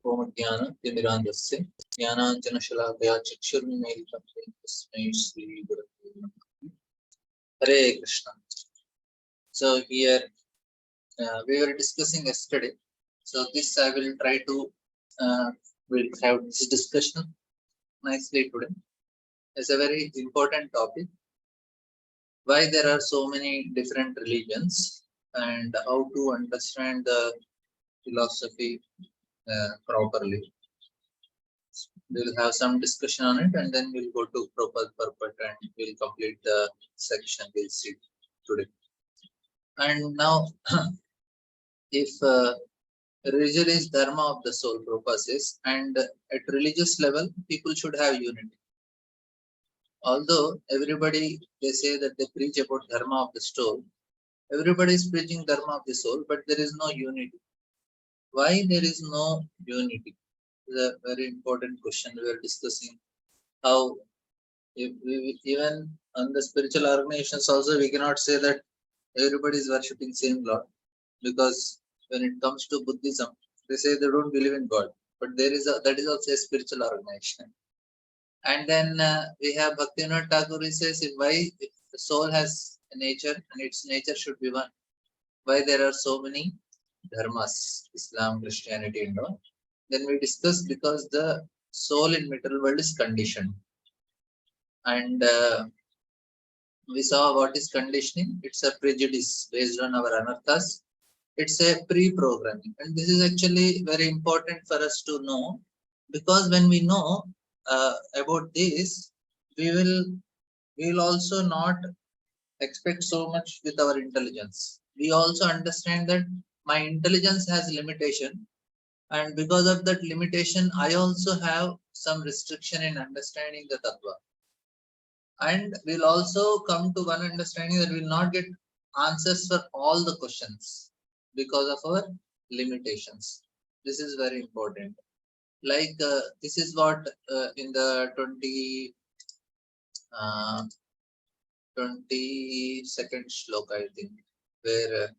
ओम ज्ञानतिमिरान्धस्य ज्ञानाञ्जनशलाकया चक्षुर्मिलितं येन तस्मै श्रीगुरवे नमः। Hare Krishna. So here we were discussing yesterday. So this I will try to we'll have this discussion nicely today. It's a very important topic. Why there are so many different religions and how to understand the philosophy properly. We'll have some discussion on it and then we'll go to purport and we'll complete the section we'll see today. And now, if religion is dharma of the soul, Prabhupada says, and at religious level, people should have unity. Although everybody, they say that they preach about dharma of the soul, everybody is preaching dharma of the soul, but there is no unity. Why there is no unity? It's a very important question. We are discussing how even on the spiritual organizations also we cannot say that everybody is worshipping same Lord, because when it comes to Buddhism, they say they don't believe in God, but that is also a spiritual organization. And then we have Bhaktivinoda Thakur, he says, if the soul has a nature and its nature should be one, why there are so many dharmas, Islam, Christianity and all. Then we discuss because the soul in material world is conditioned. And we saw what is conditioning. It's a prejudice based on our anarthas. It's a pre-programming. And this is actually very important for us to know, because when we know about this, we will also not expect so much with our intelligence. We also understand that my intelligence has limitation. And because of that limitation, I also have some restriction in understanding the tattva. And we'll also come to one understanding that we'll not get answers for all the questions because of our limitations. This is very important. Like this is what in the 22nd shloka, I think, where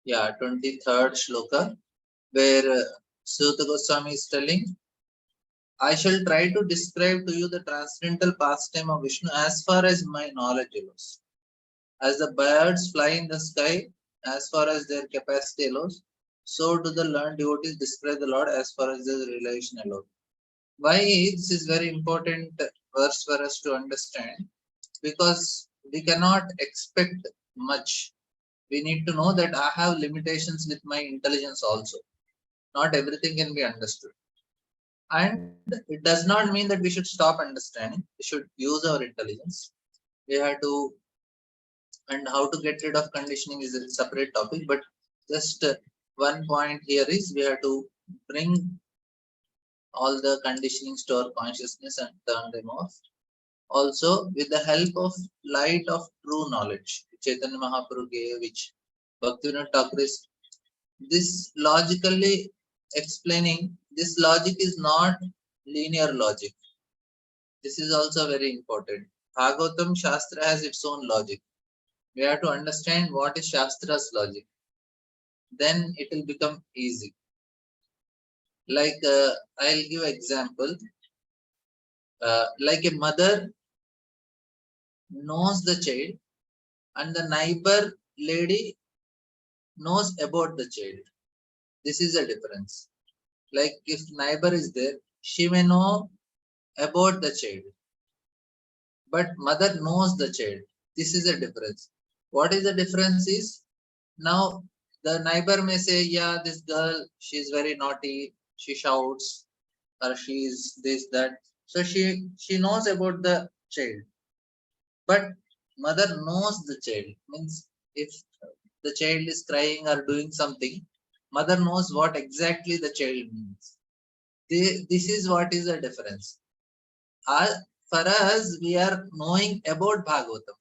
23rd shloka, where Suta Goswami is telling, I shall try to describe to you the transcendental pastime of Vishnu as far as my knowledge allows. As the birds fly in the sky, as far as their capacity allows, so do the learned devotees describe the Lord as far as their relation allows. Why this is very important verse for us to understand? Because we cannot expect much. We need to know that I have limitations with my intelligence also. Not everything can be understood. And it does not mean that we should stop understanding. We should use our intelligence. We have to, and how to get rid of conditioning is a separate topic, but just one point here is we have to bring all the conditionings to our consciousness and turn them off. Also, with the help of light of true knowledge, Chaitanya Mahaprabhu gave, which Bhaktivinoda Thakur is this logically explaining. This logic is not linear logic. This is also very important. Bhagavatam Shastra has its own logic. We have to understand what is Shastra's logic. Then it will become easy. Like I'll give an example. Like a mother knows the child and the neighbor lady knows about the child. This is a difference. Like if neighbor is there, she may know about the child, but mother knows the child. This is a difference. What is the difference is, now the neighbor may say, yeah, this girl, she is very naughty, she shouts, or she is this, that. So she knows about the child, but mother knows the child. Means if the child is crying or doing something, mother knows what exactly the child means. This is what is the difference. For us, we are knowing about Bhagavatam,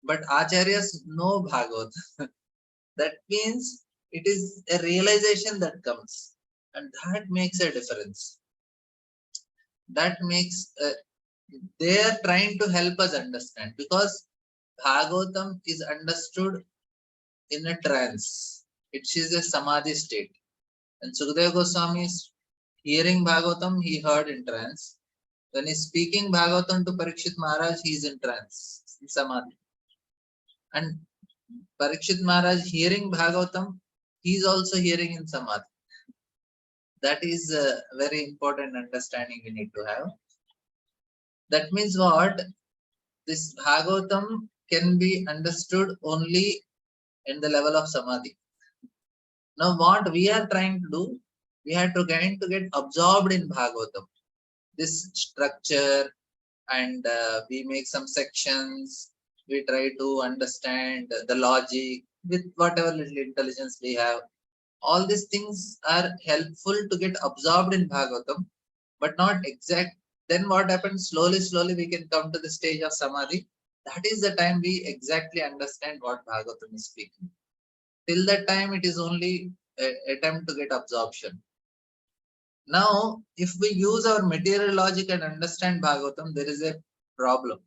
but Acharyas know Bhagavatam. That means it is a realization that comes, and that makes a difference. That makes they are trying to help us understand, because Bhagavatam is understood in a trance. It is a samadhi state. And Sukadeva Goswami is hearing Bhagavatam, he heard in trance. When he's speaking Bhagavatam to Parikshit Maharaj, he is in trance, in samadhi. And Parikshit Maharaj hearing Bhagavatam, he is also hearing in samadhi. That is a very important understanding we need to have. That means what? This Bhagavatam can be understood only in the level of samadhi. Now what we are trying to do, we are trying to get absorbed in Bhagavatam. This structure, and we make some sections, we try to understand the logic with whatever little intelligence we have. All these things are helpful to get absorbed in Bhagavatam, but not exact. Then what happens? Slowly we can come to the stage of samadhi. That is the time we exactly understand what Bhagavatam is speaking. Till that time, it is only an attempt to get absorption. Now, if we use our material logic and understand Bhagavatam, there is a problem.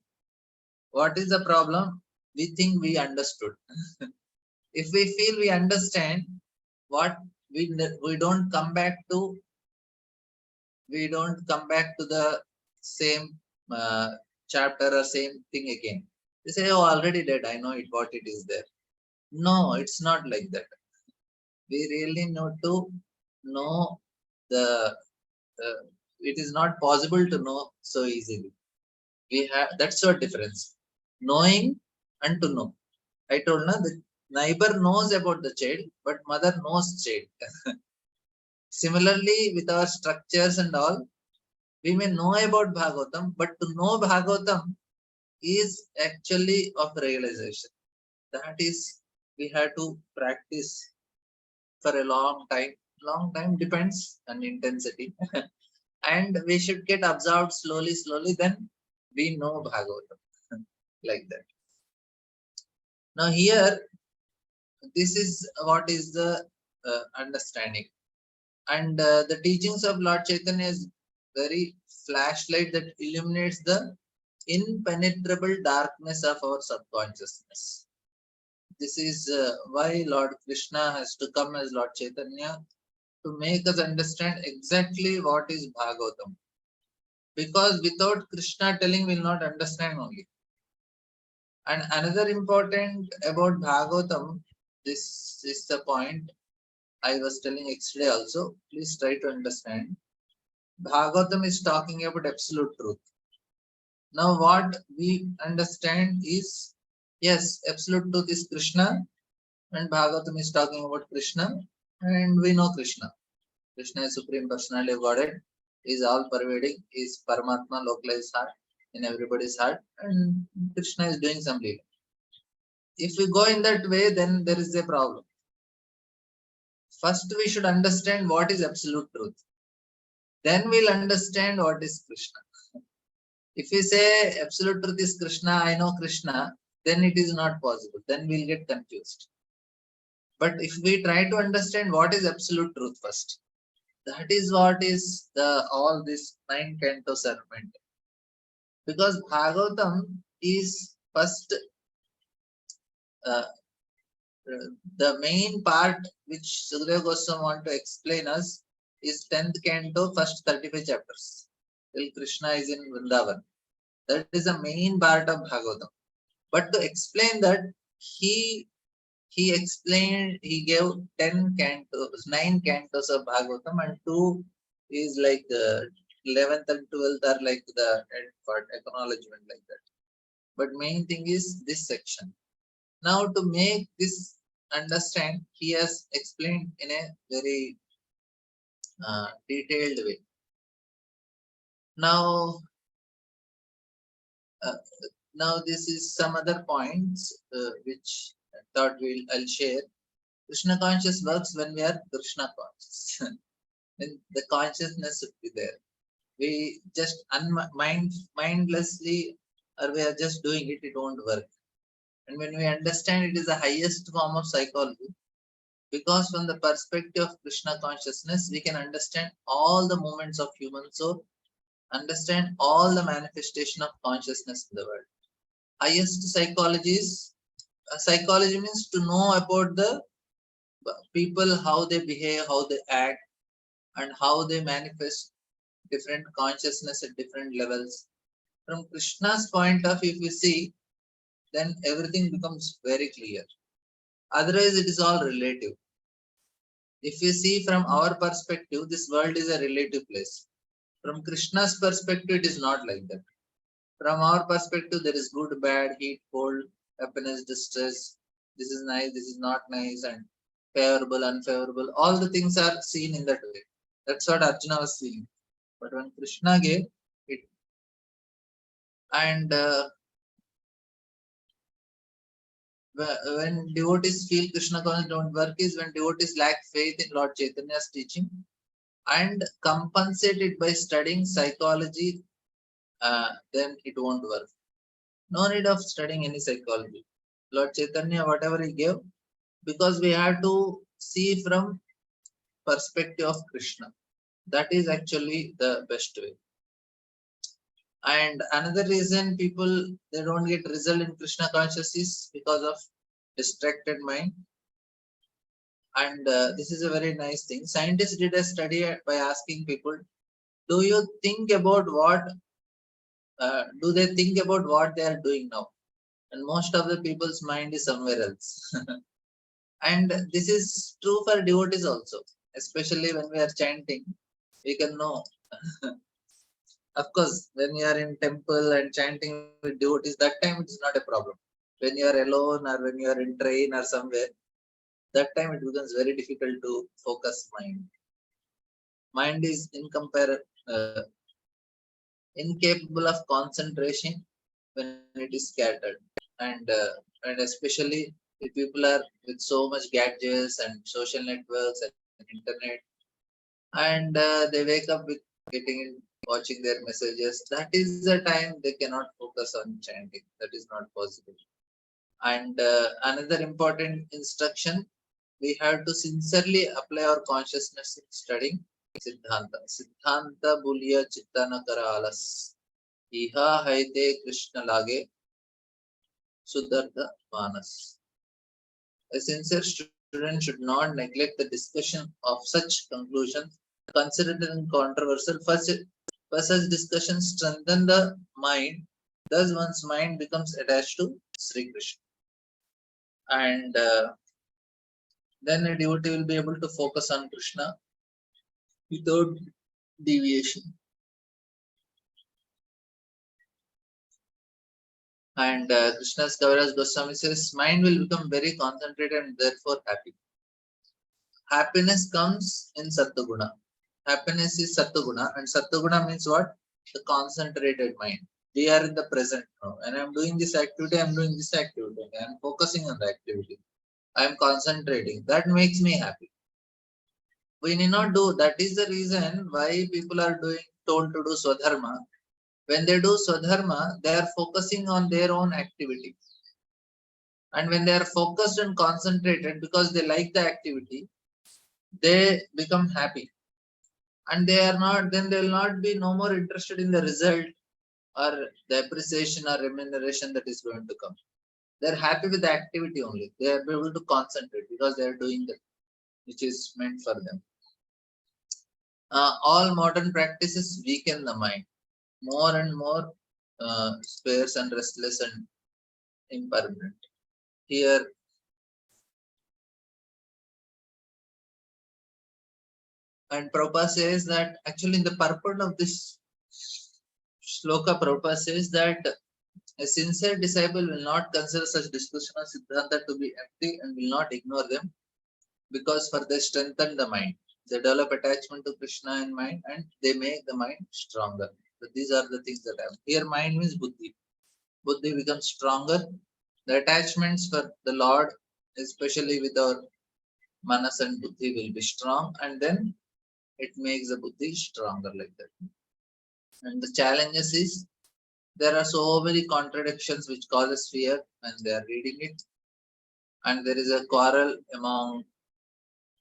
What is the problem? We think we understood. If we feel we understand, what we don't come back to, the same chapter or same thing again. We say, oh, already did, I know it, what it is there. No, it's not like that. We really need to know it is not possible to know so easily. That's our difference. Knowing and to know. I told you, the neighbor knows about the child, but mother knows child. Similarly, with our structures and all, we may know about Bhagavatam, but to know Bhagavatam is actually of realization. That is, we have to practice for a long time. Long time depends on intensity. And we should get absorbed slowly, then we know Bhagavatam. Like that. Now here, this is what is the understanding. And the teachings of Lord Chaitanya is very flashlight that illuminates the impenetrable darkness of our subconsciousness. This is why Lord Krishna has to come as Lord Chaitanya, to make us understand exactly what is Bhagavatam. Because without Krishna telling, we will not understand only. And another important about Bhagavatam, this is the point I was telling yesterday also. Please try to understand. Bhagavatam is talking about absolute truth. Now what we understand is, yes, absolute truth is Krishna, and Bhagavatam is talking about Krishna, and we know Krishna. Krishna is Supreme Personality of Godhead, is all pervading, is Paramatma, localized heart in everybody's heart, and Krishna is doing some leela. If we go in that way, then there is a problem. First, we should understand what is absolute truth. Then we'll understand what is Krishna. If we say absolute truth is Krishna, I know Krishna, then it is not possible. Then we'll get confused. But if we try to understand what is absolute truth first, that is what is all this 9 cantos are meant. Because Bhagavatam is first the main part which Sukadeva Goswami want to explain us is 10th canto, first 35 chapters. Till Krishna is in Vrindavan. That is the main part of Bhagavatam. But to explain that, he explained, he gave 10 cantos, 9 cantos of Bhagavatam, and 2 is like the 11th and 12th are like the end part, acknowledgement, like that. But main thing is this section. Now to make this understand, he has explained in a very detailed way. Now this is some other points which I thought I'll share. Krishna conscious works when we are Krishna conscious. When the consciousness should be there. We just mindlessly, or we are just doing it, it won't work. And when we understand, it is the highest form of psychology, because from the perspective of Krishna consciousness, we can understand all the movements of human soul, understand all the manifestation of consciousness in the world. Highest psychology means to know about the people, how they behave, how they act, and how they manifest different consciousness at different levels. From Krishna's point of view, if you see, then everything becomes very clear. Otherwise, it is all relative. If you see from our perspective, this world is a relative place. From Krishna's perspective, it is not like that. From our perspective, there is good, bad, heat, cold, happiness, distress. This is nice, this is not nice, and favorable, unfavorable. All the things are seen in that way. That's what Arjuna was seeing. But when Krishna gave it, and when devotees feel Krishna consciousness don't work is when devotees lack faith in Lord Chaitanya's teaching and compensate it by studying psychology, then it won't work. No need of studying any psychology. Lord Chaitanya, whatever he gave, because we have to see from perspective of Krishna. That is actually the best way. And another reason people they don't get result in Krishna consciousness is because of distracted mind. And this is a very nice thing. Scientists did a study by asking people, do you think about what do they think about what they are doing now? And most of the people's mind is somewhere else. And this is true for devotees also, especially when we are chanting, we can know. Of course, when you are in temple and chanting with devotees, that time it is not a problem. When you are alone or when you are in train or somewhere, that time it becomes very difficult to focus mind. Mind is incapable of concentration when it is scattered, and especially if people are with so much gadgets and social networks and internet, and they wake up with getting in, watching their messages. That is the time they cannot focus on chanting. That is not possible. And another important instruction, we have to sincerely apply our consciousness in studying Siddhanta. Siddhanta Bulya Chittana Karalas. Iha Haite Krishna Lage Suddhartha Manas. A sincere student should not neglect the discussion of such conclusions considered controversial. For such discussions strengthen the mind. Thus, one's mind becomes attached to Sri Krishna. And then a devotee will be able to focus on Krishna without deviation. And Krishna's Kaviraj Goswami says, mind will become very concentrated and therefore happy. Happiness comes in Sattva-guna. Happiness is Sattva-guna, and Sattva-guna means what? The concentrated mind. We are in the present now, and I'm doing this activity, I'm doing this activity, I'm focusing on the activity. I'm concentrating. That makes me happy. We need not do. That is the reason why people are told to do Swadharma. When they do Swadharma, they are focusing on their own activity. And when they are focused and concentrated because they like the activity, they become happy. And they are not, then they will not be no more interested in the result or the appreciation or remuneration that is going to come. They are happy with the activity only. They are able to concentrate because they are doing that which is meant for them. All modern practices weaken the mind. More and more sparse and restless and impermanent. Here, and Prabhupada says that actually in the purport of this shloka, Prabhupada says that a sincere disciple will not consider such discussion of Siddhanta to be empty and will not ignore them because for they strengthen the mind. They develop attachment to Krishna in mind and they make the mind stronger. So these are the things that happen. Here mind means buddhi. Buddhi becomes stronger. The attachments for the Lord, especially with our manas and buddhi, will be strong, and then it makes the buddhi stronger like that. And the challenges is there are so many contradictions which causes fear when they are reading it, and there is a quarrel among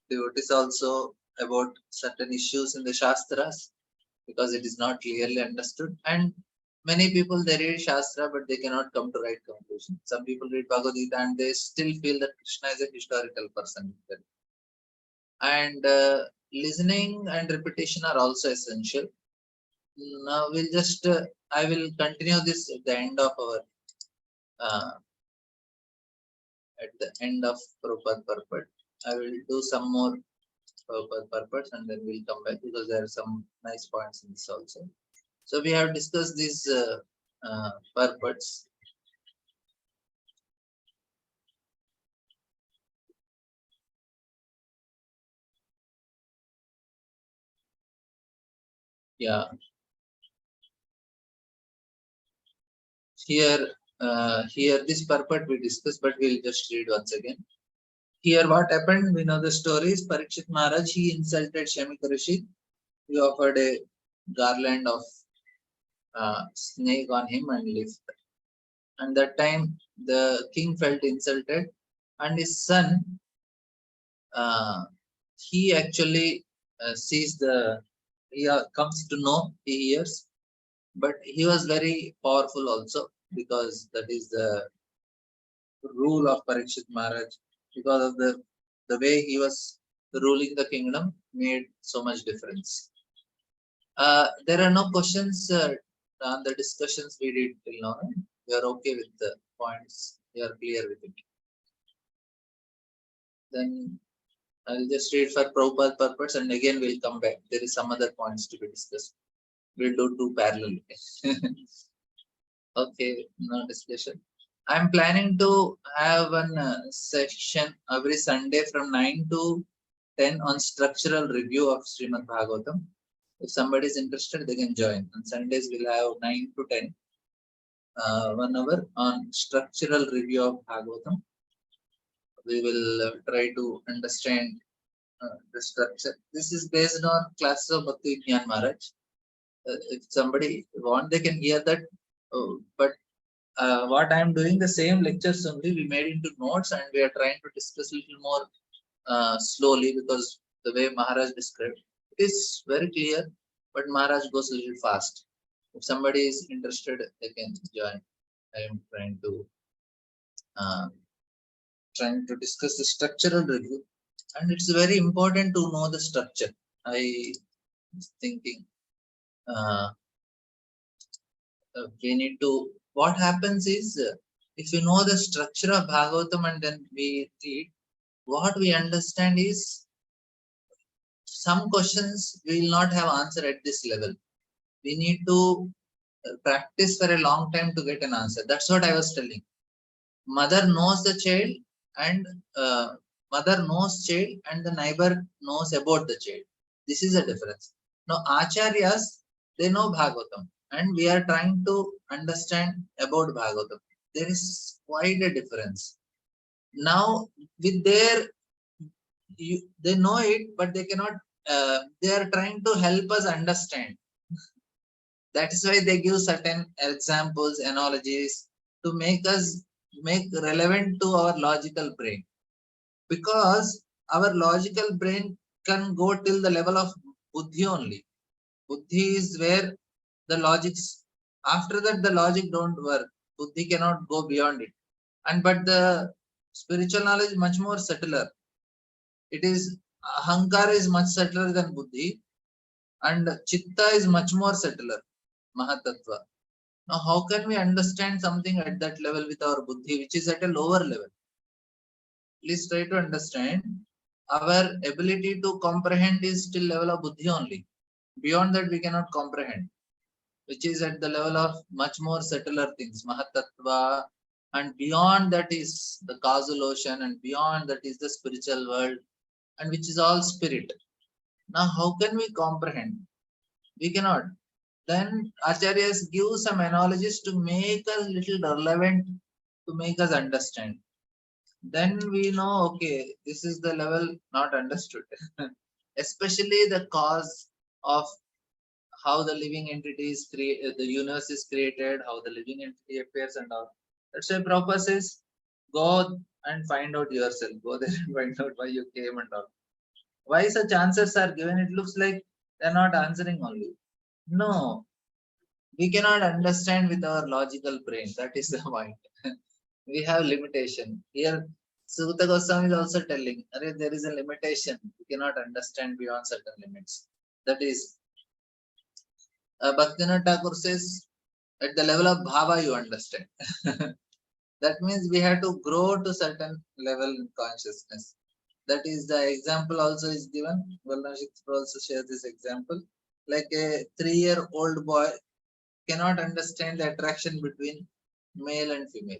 devotees also about certain issues in the Shastras. because it is not clearly understood. And many people, they read Shastra, but they cannot come to right conclusion. Some people read Bhagavad Gita and they still feel that Krishna is a historical person. And listening and repetition are also essential. Now we'll just, I will continue this at the end of our, at the end of Prabhupada purport. I will do some more Prabhupada purports and then we'll come back because there are some nice points in this also. So we have discussed these purports. Yeah. Here, here this purport we discussed, but we'll just read once again. Here what happened, we know the stories. Parikshit Maharaj, he insulted Shamika Rishi. He offered a garland of snake on him and left. And that time the king felt insulted, and his son, he actually sees the, he comes to know, he hears, but he was very powerful also, because that is the rule of Parikshit Maharaj, because of the way he was ruling the kingdom made so much difference. There are no questions on the discussions we did till now. Right? We are okay with the points. We are clear with it. Then I'll just read for Prabhupada purpose and again we'll come back. There is some other points to be discussed. We'll do two parallel. Okay, no discussion. I'm planning to have one session every Sunday from 9 to 10 on structural review of Srimad Bhagavatam. If somebody is interested, they can join. On Sundays, we'll have 9 to 10, 1 hour on structural review of Bhagavatam. We will try to understand the structure. This is based on classes of Bhakti Jnana Maharaj. If somebody want, they can hear that. But what I am doing, the same lectures only, we made into notes and we are trying to discuss a little more slowly, because the way Maharaj described, it is very clear, but Maharaj goes a little fast. If somebody is interested, they can join. I am trying to discuss the structural review, and it's very important to know the structure. I was thinking we need to, what happens is, if you know the structure of Bhagavatam and then we read, what we understand is, some questions we will not have answer at this level. We need to practice for a long time to get an answer. That's what I was telling. Mother knows the child, and mother knows child, and the neighbor knows about the child. This is a difference. Now Acharyas, they know Bhagavatam, and we are trying to understand about Bhagavatam. There is quite a difference. Now with their, they know it, but they cannot, they are trying to help us understand. That is why they give certain examples, analogies, to make us relevant to our logical brain. Because our logical brain can go till the level of buddhi only. Buddhi is where the logics, after that the logic don't work. Buddhi cannot go beyond it. And but the spiritual knowledge is much more subtler. It is, Ahankara is much subtler than buddhi, and Chitta is much more subtler, Mahatattva. Now, how can we understand something at that level with our buddhi, which is at a lower level? Please try to understand. Our ability to comprehend is still level of buddhi only. Beyond that, we cannot comprehend, which is at the level of much more subtler things, Mahatattva. And beyond that is the causal ocean, and beyond that is the spiritual world, and which is all spirit. Now, how can we comprehend? We cannot. Then Acharyas give some analogies to make us little relevant, to make us understand. Then we know, okay, this is the level not understood. Especially the cause of how the living entity is created, the universe is created, how the living entity appears and all. That's why Prabhupada says, go and find out yourself. Go there and find out why you came and all. Why such answers are given? It looks like they're not answering only. No, we cannot understand with our logical brain. That is the point. We have limitation. Here, Sutta Goswami is also telling, there is a limitation. We cannot understand beyond certain limits. That is, Bhaktivinoda Thakur says, at the level of bhava, you understand. That means we have to grow to certain level in consciousness. That is the example also is given. Valnashik also shares this example. Like a 3-year-old boy cannot understand the attraction between male and female.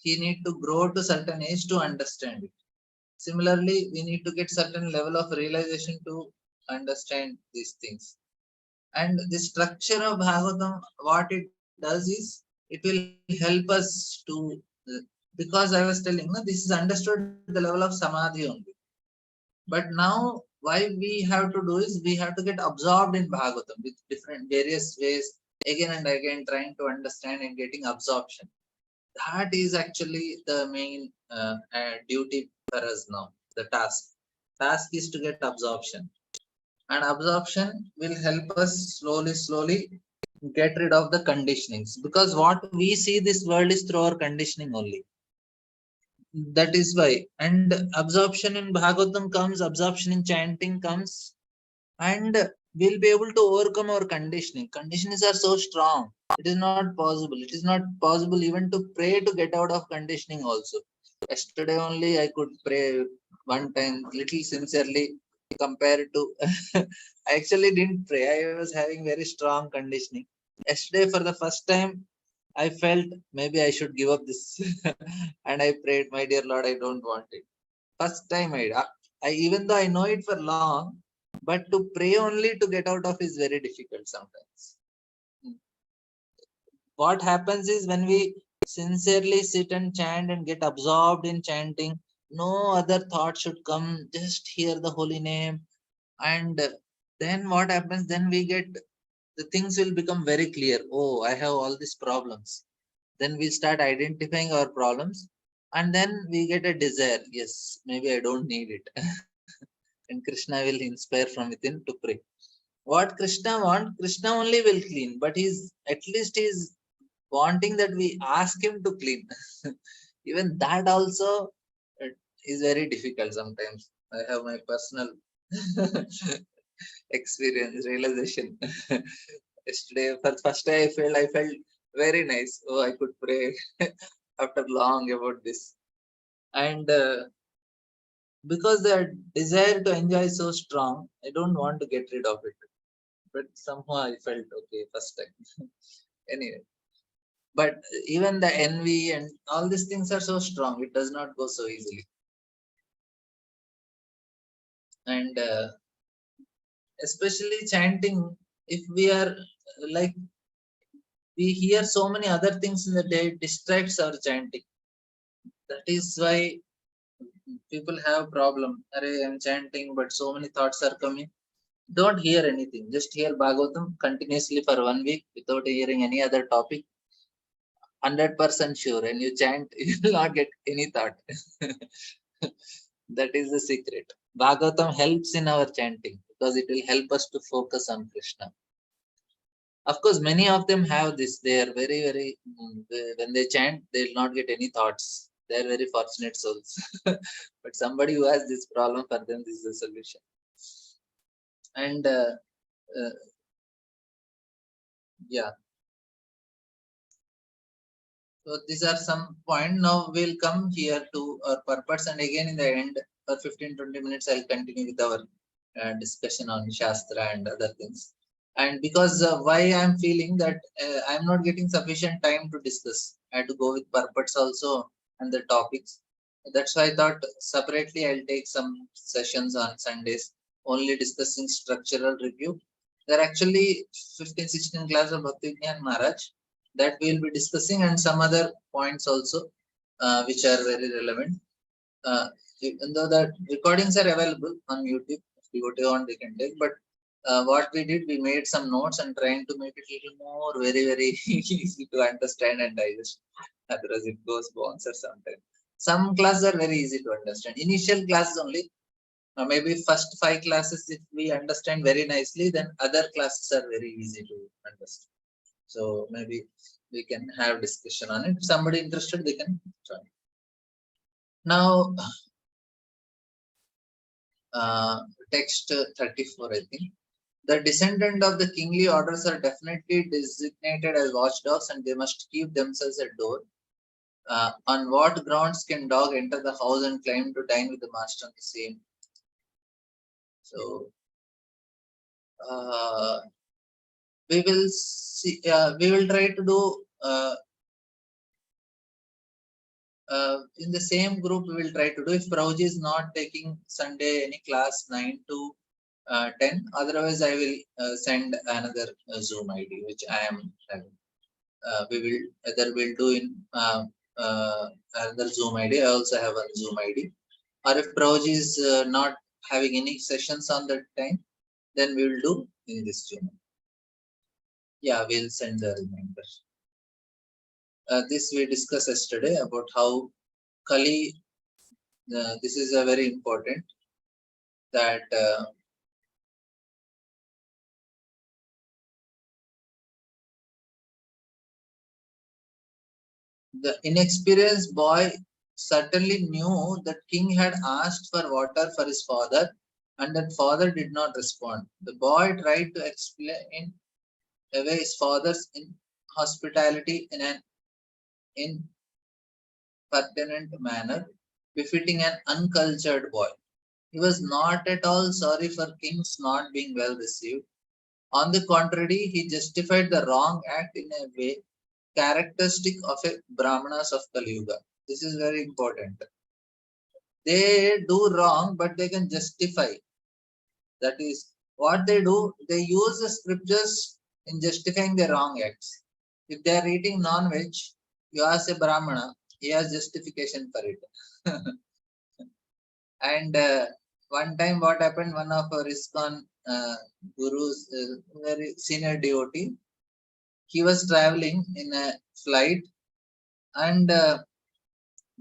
He need to grow to certain age to understand it. Similarly, we need to get certain level of realization to understand these things. And the structure of Bhagavatam, what it does is, it will help us to, because I was telling, no, this is understood at the level of Samadhi only. But now, why we have to do is, we have to get absorbed in Bhagavatam with different various ways, again and again, trying to understand and getting absorption. That is actually the main duty for us now. The task is to get absorption, and absorption will help us slowly get rid of the conditionings, because what we see this world is through our conditioning only. That is why. And absorption in Bhagavatam comes, absorption in chanting comes, and we'll be able to overcome our conditioning. Conditionings are so strong, it is not possible. It is not possible even to pray to get out of conditioning also. Yesterday only I could pray one time, little sincerely, compared to I actually didn't pray. I was having very strong conditioning. Yesterday for the first time I felt maybe I should give up this. And I prayed, my dear Lord, I don't want it. First time I even though I know it for long, but to pray only to get out of is very difficult sometimes. What happens is, when we sincerely sit and chant and get absorbed in chanting, no other thought should come, just hear the holy name. And then what happens? Then we get, the things will become very clear. Oh, I have all these problems. Then we start identifying our problems, and then we get a desire. Yes, maybe I don't need it. And Krishna will inspire from within to pray. What Krishna wants, Krishna only will clean, but he's at least he's wanting that we ask him to clean. Even that also is very difficult sometimes. I have my personal experience, realization. Yesterday, for the first day, I felt very nice. Oh, I could pray after long about this. And because the desire to enjoy is so strong, I don't want to get rid of it. But somehow I felt okay first time. Anyway, but even the envy and all these things are so strong, it does not go so easily. And especially chanting, if we are like, we hear so many other things in the day, it distracts our chanting. That is why people have problem. Array, I'm chanting, but so many thoughts are coming. Don't hear anything. Just hear Bhagavatam continuously for 1 week without hearing any other topic. 100% sure. And you chant, you will not get any thought. That is the secret. Bhagavatam helps in our chanting because it will help us to focus on Krishna. Of course, many of them have this. They are very, when they chant, they will not get any thoughts. They are very fortunate souls. But somebody who has this problem, for them, this is the solution. And yeah. So these are some points. Now we'll come here to our purpose, and again in the end, for 15-20 minutes, I'll continue with our discussion on Shastra and other things. And because why I'm feeling that I'm not getting sufficient time to discuss, I had to go with purpose also and the topics. That's why I thought separately I'll take some sessions on Sundays, only discussing structural review. There are actually 15-16 classes of Bhakti Vigyan Maharaj that we'll be discussing, and some other points also which are very relevant. Even though the recordings are available on YouTube, if you want, we can take. But what we did, we made some notes and trying to make it a little more very easy to understand and digest. Otherwise, it goes bouncer sometimes. Some classes are very easy to understand. Initial classes only, Maybe first 5 classes, if we understand very nicely, then other classes are very easy to understand. So maybe we can have discussion on it. If somebody interested, they can join. Now, text 34, I think. The descendant of the kingly orders are definitely designated as watchdogs, and they must keep themselves at door. On what grounds can dog enter the house and claim to dine with the master on the same? So we will see. We will try to do in the same group. We will try to do if Prauji is not taking Sunday any class 9 to 10. Otherwise, I will send another Zoom ID which I am having. We will either will do in another Zoom ID. I also have a Zoom ID. Or if Prauji is not having any sessions on that time, then we will do in this Zoom. Yeah, we'll send the reminder. This we discussed yesterday about how Kali. This is a very important that. The inexperienced boy certainly knew that king had asked for water for his father, and that father did not respond. The boy tried to explain away his father's inhospitality in an impertinent manner, befitting an uncultured boy. He was not at all sorry for kings not being well received. On the contrary, he justified the wrong act in a way characteristic of a Brahmanas of Kali Yuga. This is very important. They do wrong, but they can justify. That is what they do. They use the scriptures in justifying their wrong acts. If they are eating non-veg, you ask a Brahmana, he has justification for it. And one time, what happened? One of our ISKCON gurus, very senior devotee, he was traveling in a flight, and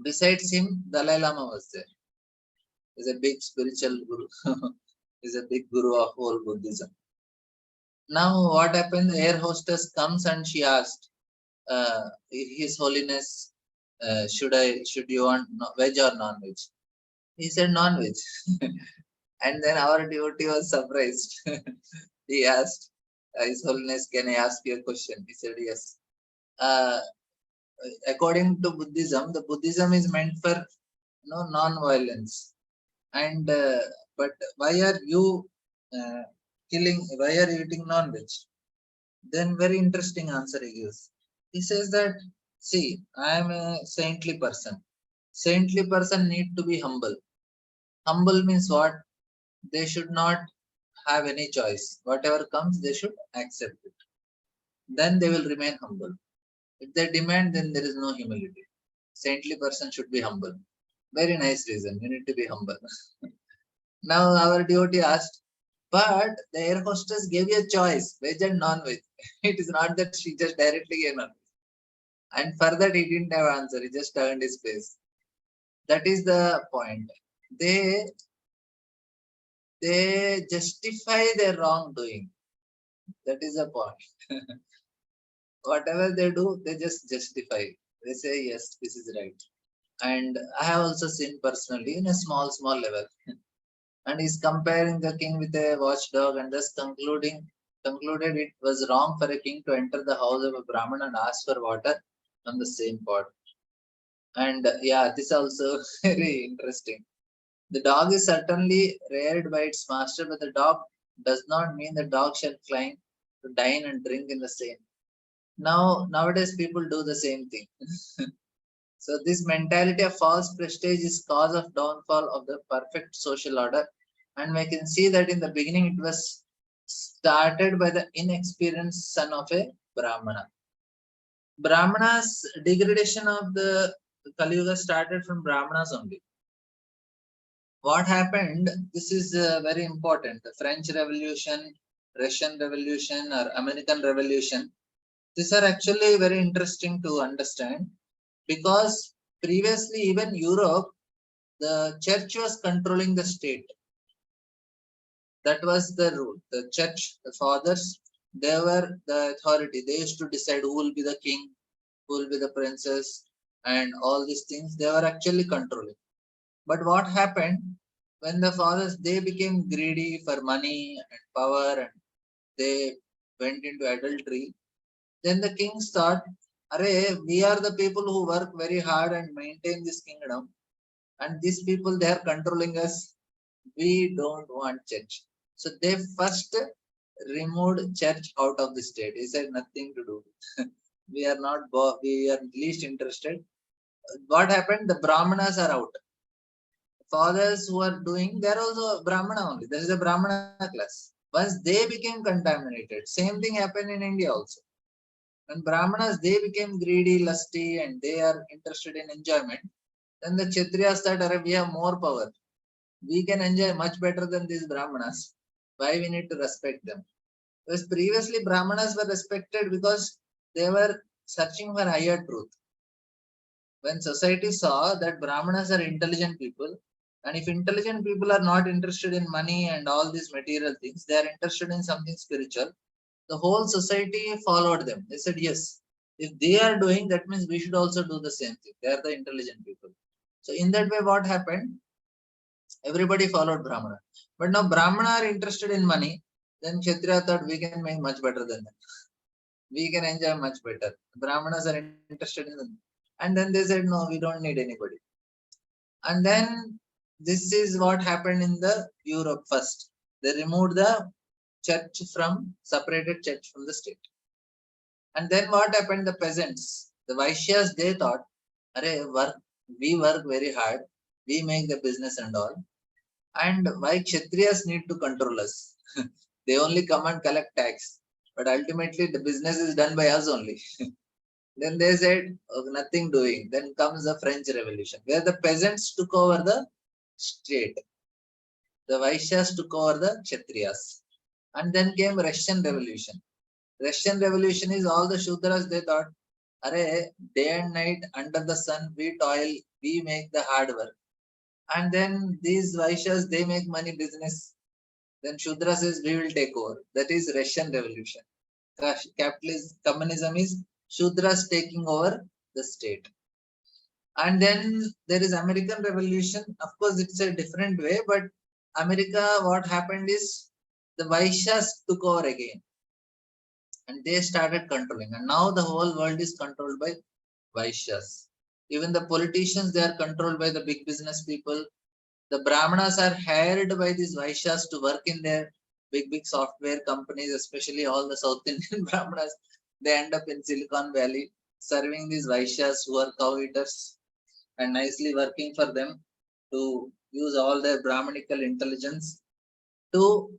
besides him, Dalai Lama was there. He's a big spiritual guru. He's a big guru of whole Buddhism. Now, what happened? The air hostess comes and she asked, His Holiness, should you want veg or non-veg? He said non-veg. And then our devotee was surprised. He asked, His Holiness, can I ask you a question? He said, yes. According to Buddhism, the Buddhism is meant for non-violence. And but why are you killing? Why are you eating non-veg? Then very interesting answer he gives. He says that, see, I am a saintly person. Saintly person need to be humble. Humble means what? They should not have any choice. Whatever comes, they should accept it. Then they will remain humble. If they demand, then there is no humility. Saintly person should be humble. Very nice reason. You need to be humble. Now our devotee asked, but the air hostess gave you a choice, veg and non-veg. It is not that she just directly gave non-veg. And for that he didn't have answer. He just turned his face. That is the point. They justify their wrongdoing. That is the point. Whatever they do, they just justify. They say, yes, this is right. And I have also seen personally in a small level. And he's comparing the king with a watchdog, and thus concluded it was wrong for a king to enter the house of a Brahman and ask for water from the same pot. And yeah, this also very interesting. The dog is certainly reared by its master, but the dog does not mean the dog shall climb to dine and drink in the same. Nowadays people do the same thing. So this mentality of false prestige is cause of downfall of the perfect social order. And we can see that in the beginning it was started by the inexperienced son of a Brahmana. Brahmana's degradation of the Kali Yuga started from Brahmanas only. What happened? This is very important. The French Revolution, Russian Revolution, or American Revolution. These are actually very interesting to understand, because previously even Europe, the church was controlling the state. That was the rule. The church, the fathers, they were the authority. They used to decide who will be the king, who will be the princess, and all these things. They were actually controlling. But what happened when the fathers they became greedy for money and power, and they went into adultery? Then the kings thought, "Arey, we are the people who work very hard and maintain this kingdom, and these people they are controlling us. We don't want church." So they first removed church out of the state. He said nothing to do. We are not. We are least interested. What happened? The Brahmanas are out. Fathers who are doing, they're also Brahmana only. There is a Brahmana class. Once they became contaminated, same thing happened in India also. When Brahmanas they became greedy, lusty, and they are interested in enjoyment, then the Kshatriyas thought, we have more power. We can enjoy much better than these Brahmanas. Why we need to respect them? Because previously Brahmanas were respected because they were searching for higher truth. When society saw that Brahmanas are intelligent people, and if intelligent people are not interested in money and all these material things, they are interested in something spiritual, the whole society followed them. They said, yes, if they are doing, that means we should also do the same thing. They are the intelligent people. So in that way, what happened? Everybody followed Brahmana. But now Brahmana are interested in money, then Kshatriya thought we can make much better than them. We can enjoy much better. Brahmanas are interested in them. And then they said, no, we don't need anybody. And then this is what happened in the Europe first. They removed the church from, separated church from the state. And then what happened? The peasants, the Vaishyas, they thought, we work very hard, we make the business and all. And why Kshatriyas need to control us? They only come and collect tax. But ultimately the business is done by us only. Then they said, oh, nothing doing. Then comes the French Revolution, where the peasants took over the state. The Vaishyas took over the Kshatriyas. And then came Russian Revolution. Russian Revolution is all the Shudras, they thought, day and night under the sun, we toil, we make the hard work. And then these Vaishyas, they make money business. Then Shudra says, we will take over. That is Russian Revolution. Capitalist communism is Shudras taking over the state. And then there is American Revolution. Of course, it's a different way, but America, what happened is the Vaishyas took over again. And they started controlling. And now the whole world is controlled by Vaishyas. Even the politicians, they are controlled by the big business people. The Brahmanas are hired by these Vaishyas to work in their big software companies, especially all the South Indian Brahmanas. They end up in Silicon Valley serving these Vaishyas who are cow eaters and nicely working for them to use all their Brahmanical intelligence to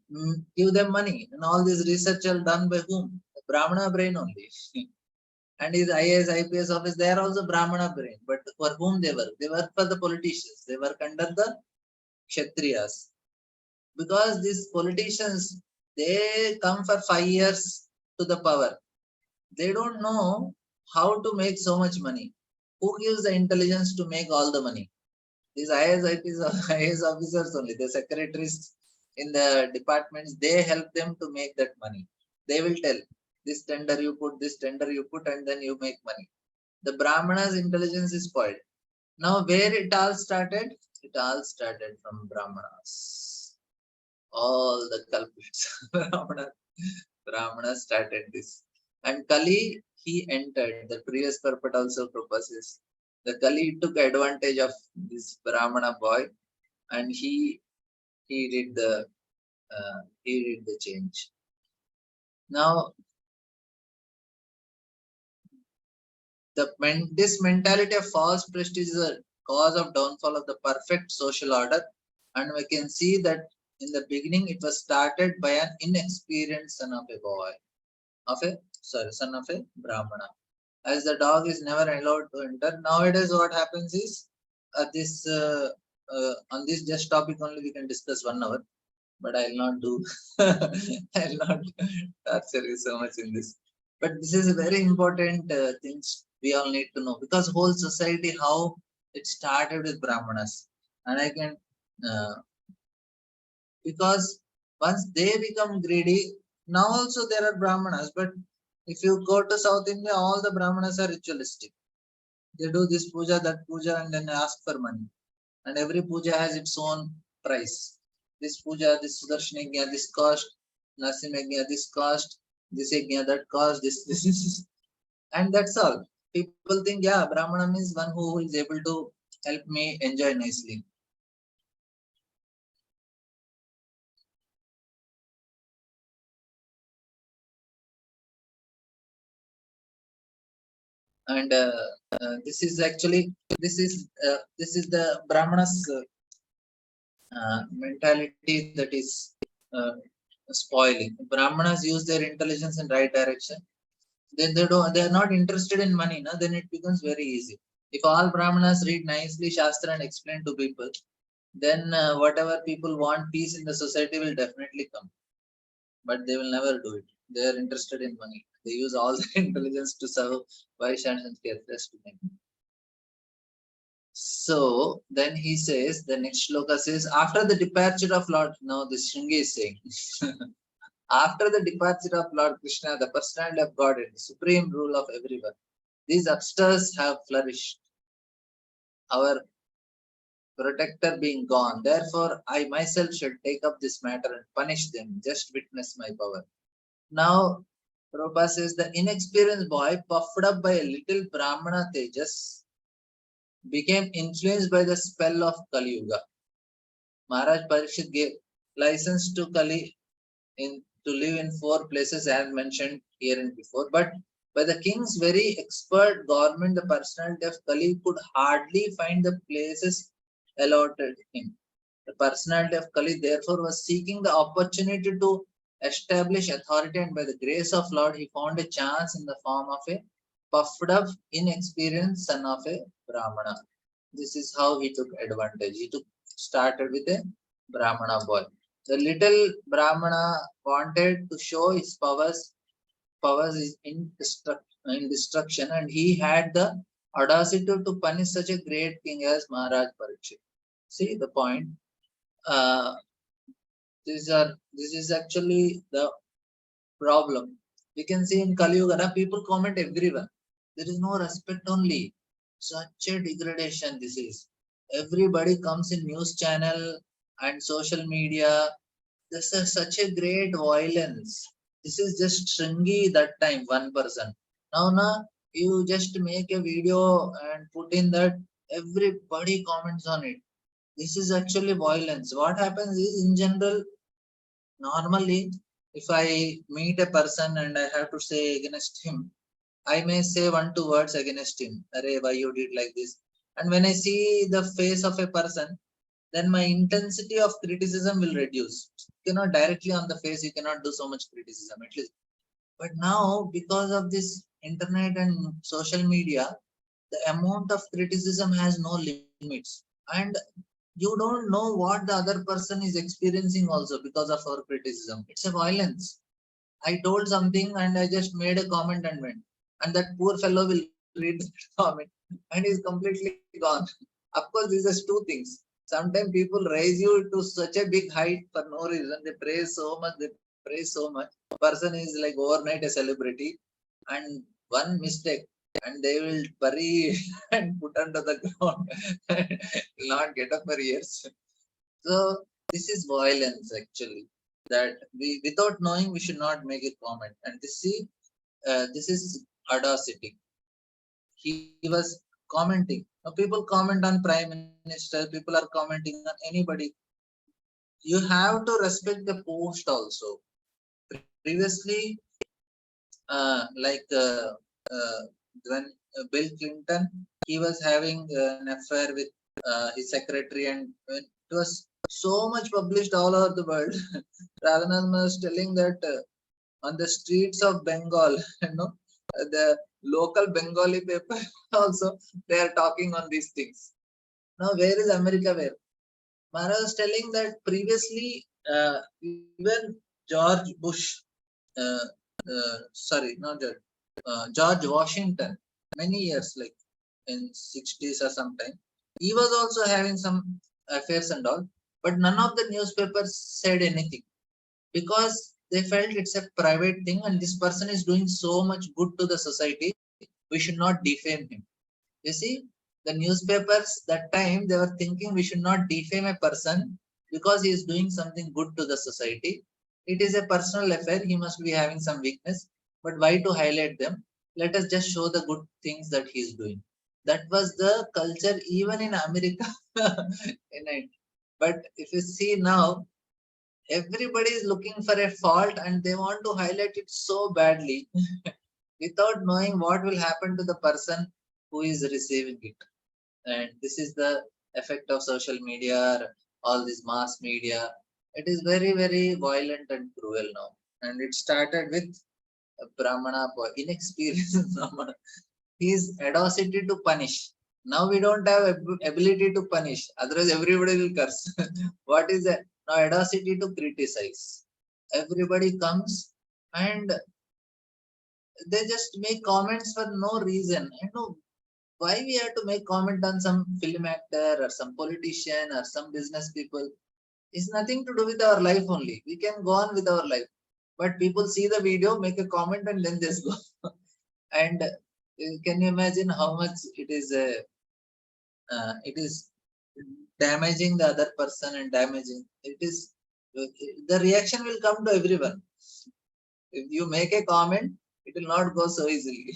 give them money. And all this research are done by whom? The Brahmana brain only. And his IAS, IPS office, they are also Brahmana brain. But for whom they work? They work for the politicians. They work under the Kshatriyas. Because these politicians, they come for 5 years to the power. They don't know how to make so much money. Who gives the intelligence to make all the money? These IAS, IAS officers only, the secretaries in the departments, they help them to make that money. They will tell, this tender you put, this tender you put, and then you make money. The Brahmana's intelligence is spoiled. Now, where it all started? It all started from Brahmanas. All the culprits. Brahmana started this. And Kali, he entered. The previous purport also proposes. The Kali took advantage of this Brahmana boy, and he did the change. Now, this mentality of false prestige is a cause of downfall of the perfect social order, and we can see that in the beginning it was started by an inexperienced son of a Brahmana. As the dog is never allowed to enter. Nowadays, what happens is on this just topic only we can discuss 1 hour, but I'll not do. I'll not torture you so much in this. But this is a very important things we all need to know, because whole society, how it started with Brahmanas. And I can because Once they become greedy, now also there are Brahmanas, but if you go to South India, all the Brahmanas are ritualistic. They do this puja, that puja, and then ask for money. And every puja has its own price. This puja, this Sudarshana Yajna, this cost, Nasim Yajna, this cost, this Yajna, that cost, this, and that's all. People think, yeah, Brahmana means one who is able to help me enjoy nicely. And this is actually this is the Brahmanas mentality that is uh, spoiling. Brahmanas use their intelligence in right direction. Then they are not interested in money. No? Then it becomes very easy. If all Brahmanas read nicely Shastra and explain to people, then whatever people want peace in the society will definitely come. But they will never do it. They are interested in money. They use all their intelligence to serve Vaishyans and Kshatriyas to them. So then he says, the next shloka says, after the departure of Lord, now this Shringi is saying, after the departure of Lord Krishna, the personality of God and the supreme rule of everyone, these upstarts have flourished, our protector being gone. Therefore, I myself should take up this matter and punish them. Just witness my power. Now, Prabhupada says, the inexperienced boy, puffed up by a little Brahmana Tejas, became influenced by the spell of Kali Yuga. Maharaj Parikshit gave license to Kali to live in 4 places as mentioned here and before. But by the king's very expert government, the personality of Kali could hardly find the places allotted him. The personality of Kali therefore was seeking the opportunity to establish authority, and by the grace of Lord, he found a chance in the form of a puffed up, inexperienced son of a Brahmana. This is how he took advantage. He started with a Brahmana boy. The little Brahmana wanted to show his powers is in destruction, and he had the audacity to punish such a great king as Maharaj Parikshit. See the point. Uh, this is actually the problem. We can see in Kali Yuga, people comment everyone. There is no respect only. Such a degradation this is. Everybody comes in news channel and social media. This is such a great violence. This is just Shringi that time, one person. Now, you just make a video and put in that, everybody comments on it. This is actually violence. What happens is, in general, normally, if I meet a person and I have to say against him, I may say 1-2 words against him. Arey, why you did like this? And when I see the face of a person, then my intensity of criticism will reduce. You cannot directly on the face, you cannot do so much criticism, at least. But now, because of this internet and social media, the amount of criticism has no limits. And you don't know what the other person is experiencing also because of our criticism. It's a violence. I told something and I just made a comment and went. And that poor fellow will read the comment and is completely gone. Of course, these are 2 things. Sometimes people raise you to such a big height for no reason. They praise so much, they praise so much. Person is like overnight a celebrity, and one mistake and they will bury and put under the ground will not get up for years. So this is violence actually, that we without knowing we should not make a comment. And this is audacity. He was commenting. Now people comment on prime minister, people are commenting on anybody. You have to respect the post also. Previously, like when Bill Clinton, he was having an affair with his secretary, and it was so much published all over the world. Radhanan was telling that on the streets of Bengal, the local Bengali paper also, they are talking on these things. Now, where is America? Where? Maharaj was telling that previously, even George Bush, uh, sorry, not George, George Washington, many years, like in 60s or sometime, he was also having some affairs and all, but none of the newspapers said anything. because they felt it's a private thing and this person is doing so much good to the society, we should not defame him. You see, the newspapers that time they were thinking we should not defame a person because he is doing something good to the society. It is a personal affair. He must be having some weakness. But why to highlight them? Let us just show the good things that he is doing. That was the culture even in America. In it. But if you see now, everybody is looking for a fault and they want to highlight it so badly without knowing what will happen to the person who is receiving it. And this is the effect of social media, all this mass media. It is very, very violent and cruel now. And it started with a Brahmana, inexperienced Brahmana. His audacity to punish. Now we don't have ability to punish. Otherwise, everybody will curse. What is that? Now audacity to criticize. Everybody comes and they just make comments for no reason. I know why we have to make comment on some film actor or some politician or some business people. It's nothing to do with our life only. We can go on with our life. But people see the video, make a comment, and then just go. And can you imagine how much it is damaging the other person and damaging. It is the reaction will come to everyone. If you make a comment, it will not go so easily.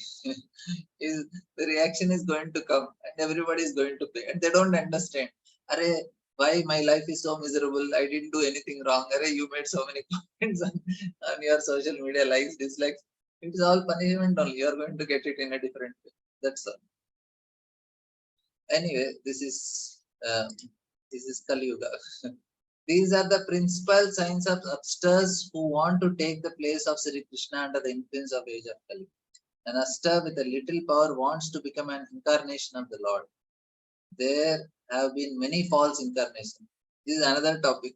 The reaction is going to come and everybody is going to pay. And they don't understand. Arey, why my life is so miserable? I didn't do anything wrong. Arey, you made so many comments on your social media, likes, dislikes. It is all punishment only. You are going to get it in a different way. That's all. Anyway, this is Kali Yuga. These are the principal signs of upstarts who want to take the place of Sri Krishna under the influence of age of Kali. An upstart with a little power wants to become an incarnation of the Lord. There have been many false incarnations. This is another topic.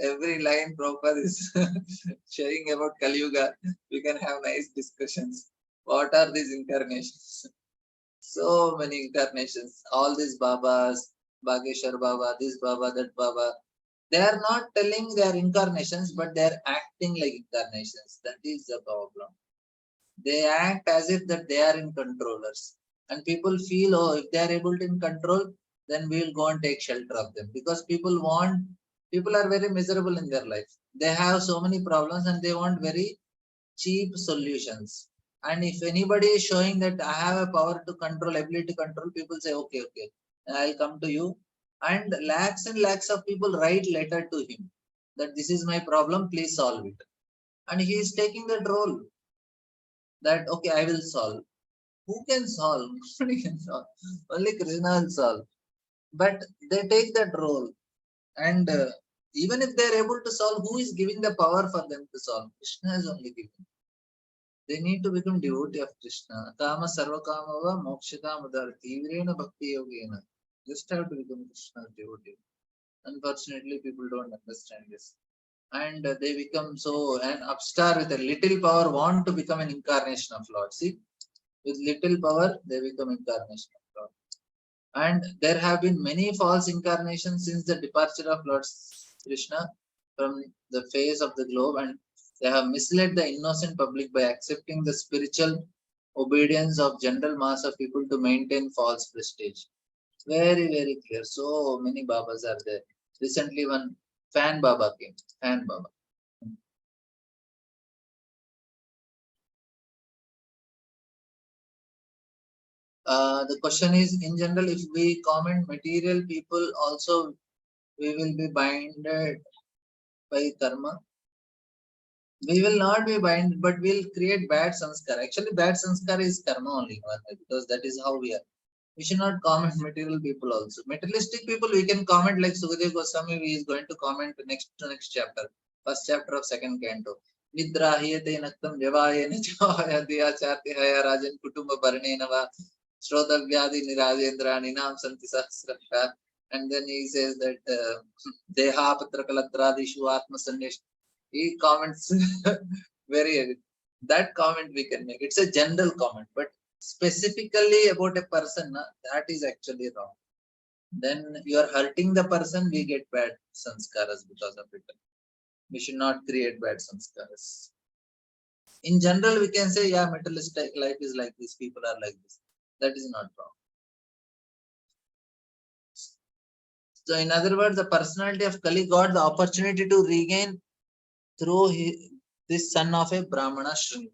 Every line Prabhupada is sharing about Kali Yuga. We can have nice discussions. What are these incarnations? So many incarnations. All these Babas, Bageshwar Baba, this Baba, that Baba. They are not telling they are incarnations, but they are acting like incarnations. That is the problem. They act as if that they are in controllers. And people feel, oh, if they are able to in control, then we will go and take shelter of them. Because people are very miserable in their life. They have so many problems and they want very cheap solutions. And if anybody is showing that I have a power to control, ability to control, people say, okay, I'll come to you. And lakhs of people write letter to him that this is my problem, please solve it. And he is taking that role that, okay, I will solve. Who can solve? Nobody can solve. Only Krishna will solve. But they take that role. And even if they are able to solve, who is giving the power for them to solve? Krishna is only giving. They need to become devotee of Krishna. Kama sarvakama mokshita madar tivrena bhakti yogena. Just have to become Krishna's devotee. Unfortunately, people don't understand this. And they become so an upstart with a little power want to become an incarnation of Lord. See, with little power, they become incarnation of Lord. And there have been many false incarnations since the departure of Lord Krishna from the face of the globe, and they have misled the innocent public by accepting the spiritual obedience of general mass of people to maintain false prestige. Very, very clear. So many Babas are there. Recently, one fan Baba came. Fan Baba. The question is, in general, if we comment material people, also we will be binded by karma. We will not be bound, but we'll create bad sanskar. Actually, bad sanskar is karma only, because that is how we are. We should not comment material people also. Materialistic people, we can comment like Sukadev Goswami, he is going to comment next chapter, first chapter of second canto. Nidrahiyate naktam vyavayena chavaya diyachate haya rajan kutumba varnena va shrotavyadi nirajendra ninam santi sahasrasha. And then he says that deha patra kalatradishu atma sandesh. He comments very, that comment we can make. It's a general comment, but specifically about a person, that is actually wrong. Then you are hurting the person, we get bad sanskaras because of it. We should not create bad samskaras. In general, we can say, yeah, materialistic life is like this, people are like this. That is not wrong. So, in other words, the personality of Kali got the opportunity to regain through this son of a Brahmana Shringi.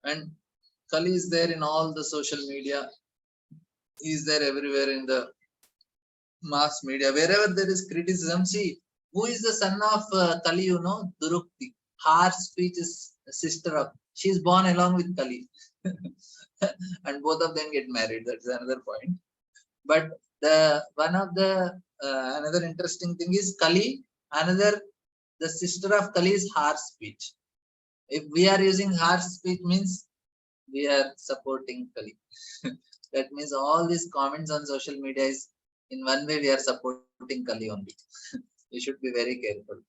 And Kali is there in all the social media. He is there everywhere in the mass media. Wherever there is criticism, see, who is the son of Kali, you know? Durukti. Her speech is sister of. She is born along with Kali. And both of them get married. That's another point. But the one of the another interesting thing is Kali. Another, the sister of Kali is her speech. If we are using harsh speech, means we are supporting Kali. That means all these comments on social media is in one way we are supporting Kali only. We should be very careful.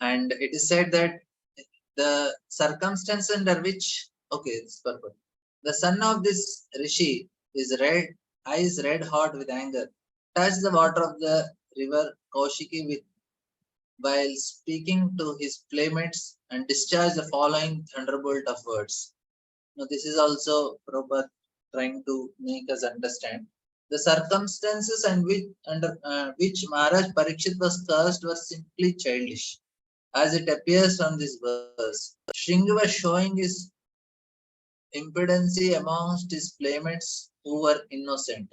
And it is said that the circumstance under which, okay, it's perfect. The son of this rishi is eyes red hot with anger, touched the water of the river Kaushiki with while speaking to his playmates and discharged the following thunderbolt of words. Now, this is also proper trying to make us understand. The circumstances under which Maharaj Parikshit was cursed were simply childish, as it appears from this verse. Shringi was showing his impudency amongst his playmates who were innocent.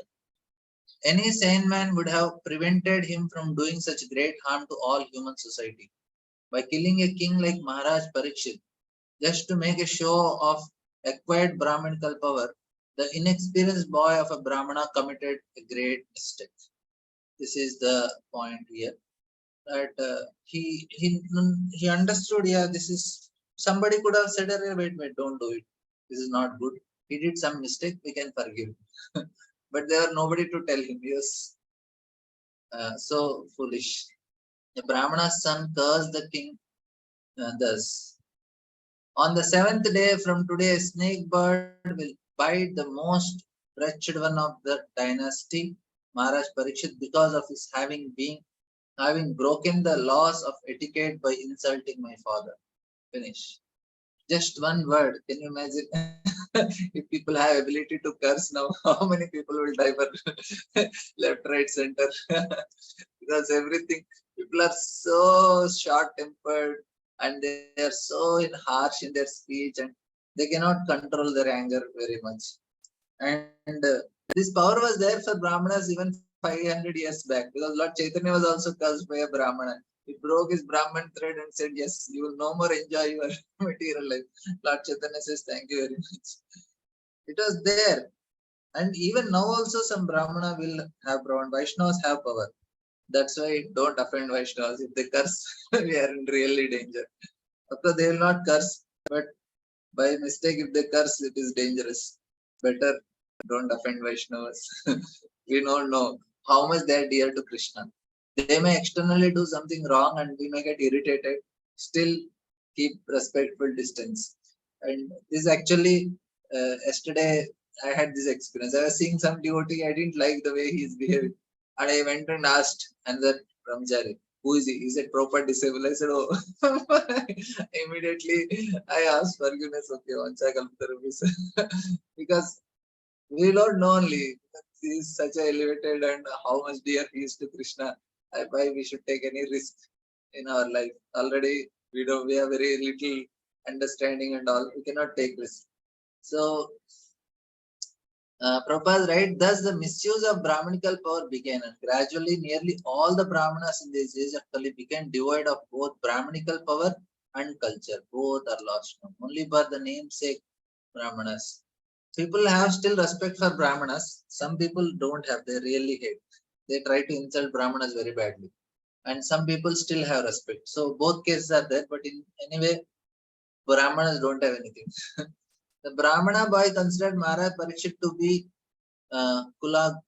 Any sane man would have prevented him from doing such great harm to all human society by killing a king like Maharaj Parikshit just to make a show of acquired Brahminical power. The inexperienced boy of a Brahmana committed a great mistake. This is the point here. That he understood. Yeah, this is somebody could have said, wait, don't do it. This is not good. He did some mistake. We can forgive. But there was nobody to tell him. Yes, so foolish. The Brahmana's son cursed the king thus. On the seventh day from today, a snake bird will bite the most wretched one of the dynasty, Maharaj Parikshit, because of his having broken the laws of etiquette by insulting my father. Finish. Just one word. Can you imagine? If people have ability to curse now, how many people will die for left, right, center? Because everything, people are so short-tempered and they are so harsh in their speech and they cannot control their anger very much. And this power was there for Brahmanas even 500 years back, because Lord Chaitanya was also cursed by a Brahmana. He broke his Brahman thread and said, yes, you will no more enjoy your material life. Lord Chaitanya says, thank you very much. It was there. And even now also some Brahmana will have power. Vaishnavas have power. That's why don't offend Vaishnavas. If they curse, we are in really danger. Of course, they will not curse, but by mistake, if they curse, it is dangerous. Better don't offend Vaishnavas. We don't know how much they are dear to Krishna. They may externally do something wrong and we may get irritated. Still keep respectful distance. And this actually, yesterday I had this experience. I was seeing some devotee, I didn't like the way he is behaving. And I went and asked another brahmachari, who is he? He said, proper disabled. I said, oh. Immediately I asked forgiveness. Okay, because we don't know only he is such a elevated and how much dear he is to Krishna. Why we should take any risk in our life? Already we have very little understanding and all. We cannot take risk. So Prabhupada writes, thus the misuse of Brahminical power began, and gradually nearly all the Brahmanas in this age of Kali became devoid of both Brahminical power and culture. Both are lost now. Only for the namesake Brahmanas. People have still respect for Brahmanas. Some people don't have. They really hate. They try to insult Brahmanas very badly. And some people still have respect. So both cases are there. But in anyway, Brahmanas don't have anything. The Brahmana boy considered Maharaj Parikshit to be Kulangra,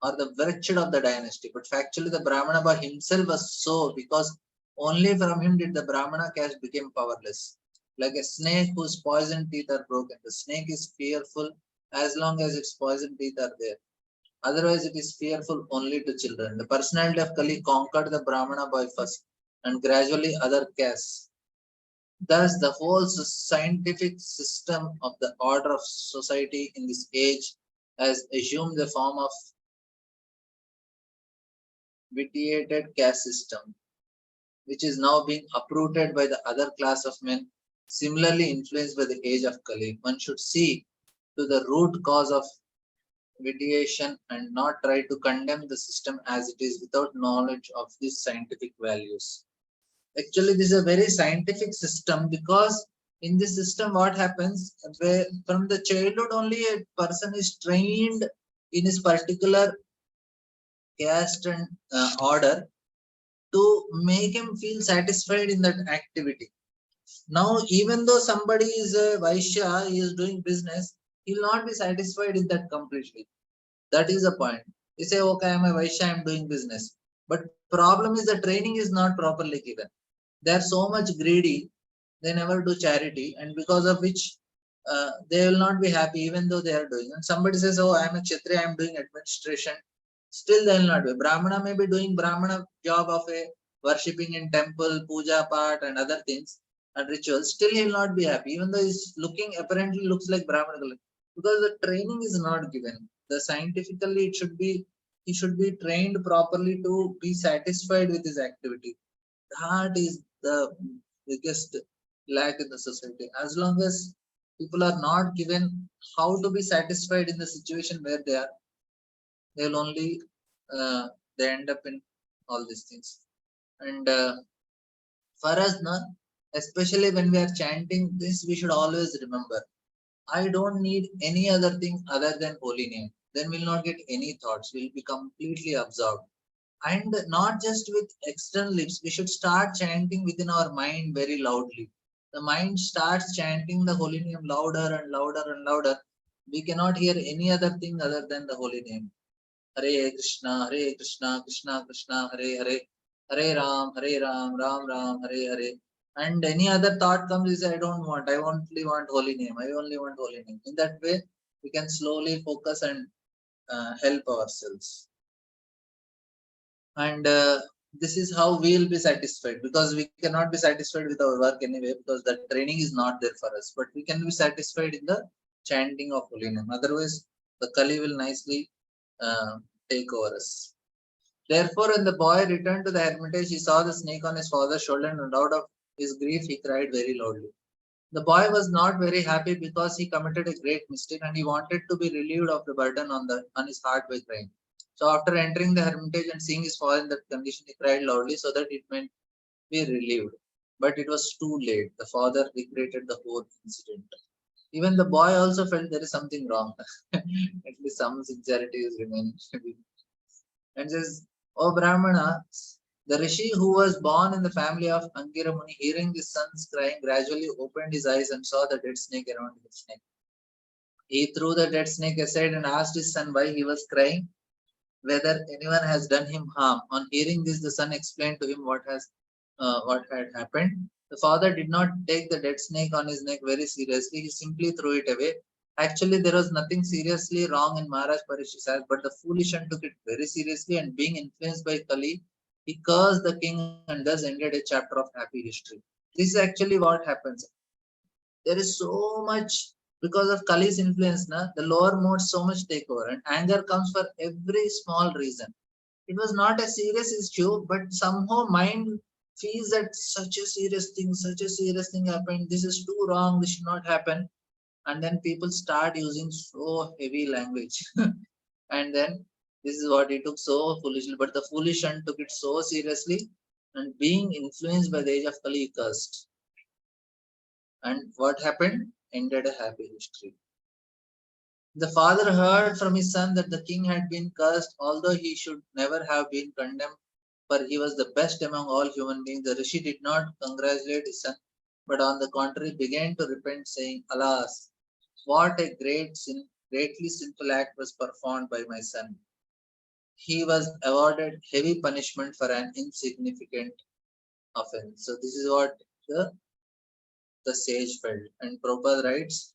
or the wretched of the dynasty. But factually, the Brahmana boy himself was so, because only from him did the Brahmana caste become powerless. Like a snake whose poison teeth are broken. The snake is fearful as long as its poison teeth are there. Otherwise, it is fearful only to children. The personality of Kali conquered the Brahmana boy first and gradually other castes. Thus, the whole scientific system of the order of society in this age has assumed the form of vitiated caste system, which is now being uprooted by the other class of men, similarly influenced by the age of Kali. One should see to the root cause of vitiation and not try to condemn the system as it is without knowledge of these scientific values. Actually, this is a very scientific system, because in this system what happens, where from the childhood only a person is trained in his particular caste and order to make him feel satisfied in that activity. Now, even though somebody is a Vaishya, he is doing business, he will not be satisfied in that completely. That is the point. You say, okay, I am a Vaishya, I am doing business. But problem is the training is not properly given. They are so much greedy, they never do charity, and because of which they will not be happy even though they are doing. And somebody says, oh, I am a Kshatriya, I am doing administration. Still they will not be. Brahmana may be doing Brahmana job of a worshipping in temple, puja part and other things and rituals. Still he will not be happy, even though he's looking, apparently looks like Brahmana. Because the training is not given. The scientifically it should be, he should be trained properly to be satisfied with his activity. That is the biggest lack in the society. As long as people are not given how to be satisfied in the situation where they are, they will only they end up in all these things. And for us, na, especially when we are chanting this, we should always remember, I don't need any other thing other than holy name. Then we'll not get any thoughts. We'll be completely absorbed. And not just with external lips, we should start chanting within our mind very loudly. The mind starts chanting the holy name louder and louder and louder. We cannot hear any other thing other than the holy name. Hare Krishna, Krishna Krishna, Hare Hare, Hare Ram, Ram Ram, Hare Hare. And any other thought comes, is I don't want, I only want holy name, I only want holy name. In that way, we can slowly focus and help ourselves. And this is how we will be satisfied, because we cannot be satisfied with our work anyway, because the training is not there for us. But we can be satisfied in the chanting of holy name. Otherwise, the Kali will nicely take over us. Therefore, when the boy returned to the hermitage, he saw the snake on his father's shoulder, and out of his grief, he cried very loudly. The boy was not very happy because he committed a great mistake, and he wanted to be relieved of the burden on his heart by crying. So after entering the hermitage and seeing his father in that condition, he cried loudly so that it might be relieved. But it was too late. The father regretted the whole incident. Even the boy also felt there is something wrong. At least some sincerity is remaining. And says, O Brahmana, the Rishi who was born in the family of Angira Muni, hearing his son's crying, gradually opened his eyes and saw the dead snake around his neck. He threw the dead snake aside and asked his son why he was crying, whether anyone has done him harm. On hearing this, the son explained to him what had happened. The father did not take the dead snake on his neck very seriously. He simply threw it away. Actually, there was nothing seriously wrong in Maharaj Parikshit's act, but the foolish one took it very seriously, and being influenced by Kali, he cursed the king and thus ended a chapter of happy history. This is actually what happens. There is so much, because of Kali's influence, the lower modes so much take over, and anger comes for every small reason. It was not a serious issue, but somehow mind feels that such a serious thing happened. This is too wrong. This should not happen. And then people start using so heavy language. And then this is what he took so foolishly. But the foolish one took it so seriously, and being influenced by the age of Kali, he cursed. And what happened? Ended a happy history. The father heard from his son that the king had been cursed, although he should never have been condemned, for he was the best among all human beings. The Rishi did not congratulate his son, but on the contrary began to repent, saying, Alas, what a greatly sinful act was performed by my son. He was awarded heavy punishment for an insignificant offense. So this is what the sage felt. And Prabhupada writes,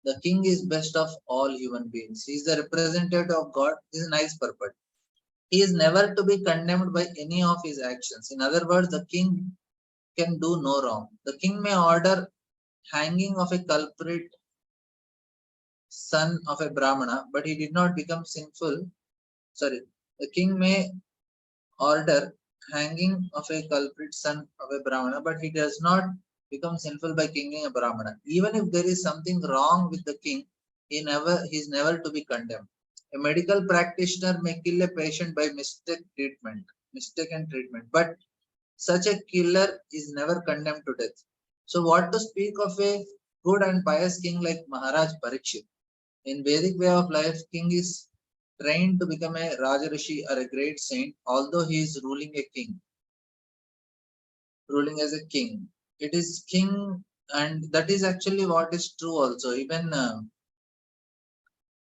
The king is best of all human beings. He is the representative of God. This is a nice purport. He is never to be condemned by any of his actions. In other words, the king can do no wrong. The king may order hanging of a culprit son of a Brahmana, but he did not become sinful. Sorry, the king may order hanging of a culprit son of a Brahmana, but he does not become sinful by killing a Brahmana. Even if there is something wrong with the king, he is never to be condemned. A medical practitioner may kill a patient by mistaken treatment, but such a killer is never condemned to death. So, what to speak of a good and pious king like Maharaj Parikshit? In Vedic way of life, king is trained to become a Rajarishi or a great saint, although he is ruling as a king. It is king, and that is actually what is true also. Even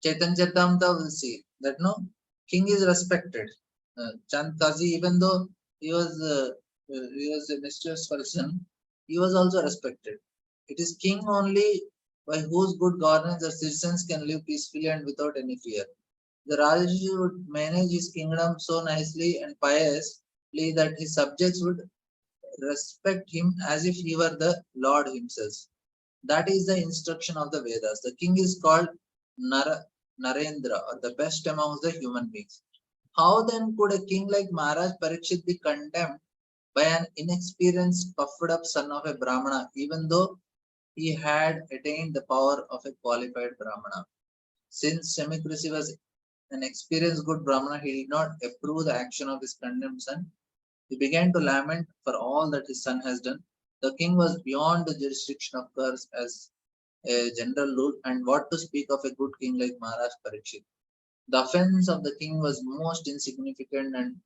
Chaitanya Charitamrita will see that no, king is respected. Chand Kazi, even though he was a mischievous person, he was also respected. It is king only by whose good governance the citizens can live peacefully and without any fear. The Rajaji would manage his kingdom so nicely and piously that his subjects would respect him as if he were the Lord himself. That is the instruction of the Vedas. The king is called Narendra, or the best amongst the human beings. How then could a king like Maharaj Parikshit be condemned by an inexperienced, puffed up son of a Brahmana, even though he had attained the power of a qualified Brahmana? Since Semikrisi was an experienced good Brahmana, he did not approve the action of his condemned son. He began to lament for all that his son has done. The king was beyond the jurisdiction of curse as a general rule, and what to speak of a good king like Maharaj Parikshit. The offense of the king was most insignificant, and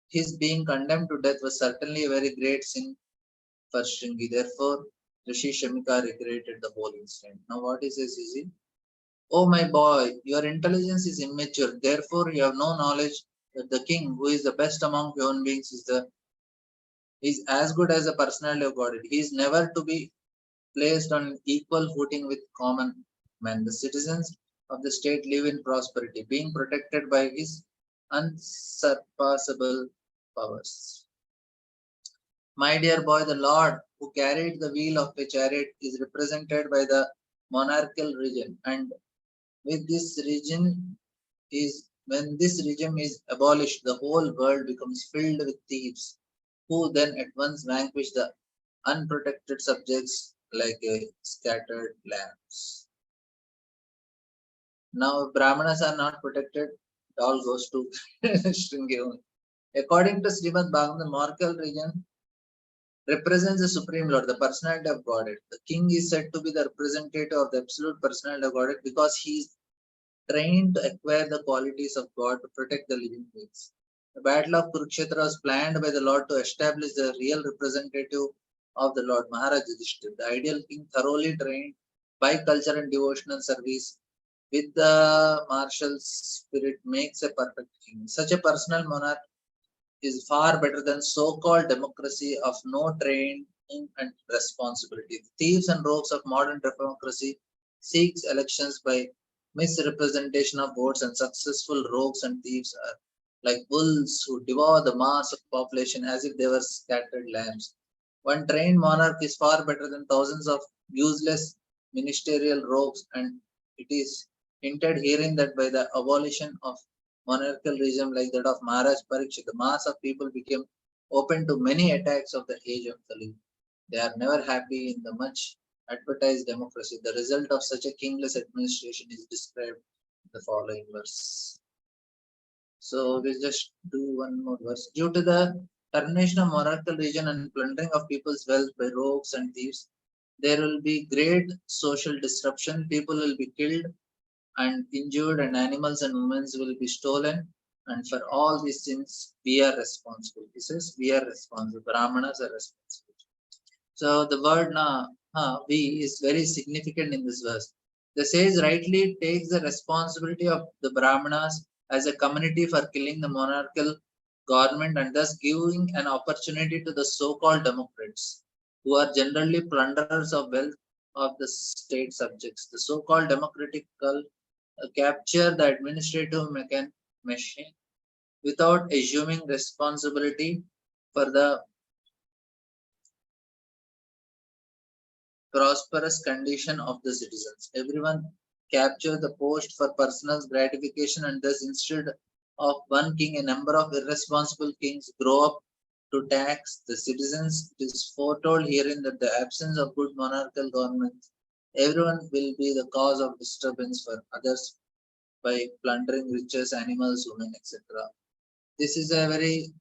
his being condemned to death was certainly a very great sin for Shringi. Therefore, Rishi Shamika regretted the whole incident. Now, what he says is, "Oh, my boy, your intelligence is immature. Therefore, you have no knowledge that the king, who is the best among human beings, is as good as the personality of God. He is never to be placed on equal footing with common men. The citizens of the state live in prosperity, being protected by his unsurpassable powers." My dear boy, the Lord who carried the wheel of a chariot is represented by the monarchical region, and with this region when this regime is abolished, the whole world becomes filled with thieves, who then at once vanquish the unprotected subjects like a scattered lambs. Now, Brahmanas are not protected, it all goes to Shringi. According to Srimad Bhagavatam, the monarchical region represents the Supreme Lord, the personality of Godhead. The king is said to be the representative of the absolute personality of Godhead because he is trained to acquire the qualities of God to protect the living beings. The battle of Kurukshetra was planned by the Lord to establish the real representative of the Lord, Maharaj Yudhishthira. The ideal king, thoroughly trained by culture and devotional service with the martial spirit, makes a perfect king. Such a personal monarch is far better than so-called democracy of no training and responsibility. The thieves and rogues of modern democracy seeks elections by misrepresentation of votes, and successful rogues and thieves are like wolves who devour the mass of population as if they were scattered lambs. One trained monarch is far better than thousands of useless ministerial rogues, and it is hinted herein that by the abolition of monarchical regime like that of Maharaj Parikshit, the mass of people became open to many attacks of the age of Kali. They are never happy in the much advertised democracy. The result of such a kingless administration is described in the following verse. So we'll just do one more verse. Due to the termination of monarchical region and plundering of people's wealth by rogues and thieves, there will be great social disruption. People will be killed and injured, and animals and women will be stolen. And for all these sins, we are responsible. He says, we are responsible. Brahmanas are responsible. So the word we is very significant in this verse. The sage rightly takes the responsibility of the Brahmanas as a community for killing the monarchical government, and thus giving an opportunity to the so-called democrats, who are generally plunderers of wealth, of the state subjects. The so-called democratical capture the administrative machine without assuming responsibility for the prosperous condition of the citizens. Everyone capture the post for personal gratification, and thus instead of one king, a number of irresponsible kings grow up to tax the citizens. It is foretold herein that the absence of good monarchical government, everyone will be the cause of disturbance for others by plundering riches, animals, women, etc. This is a very,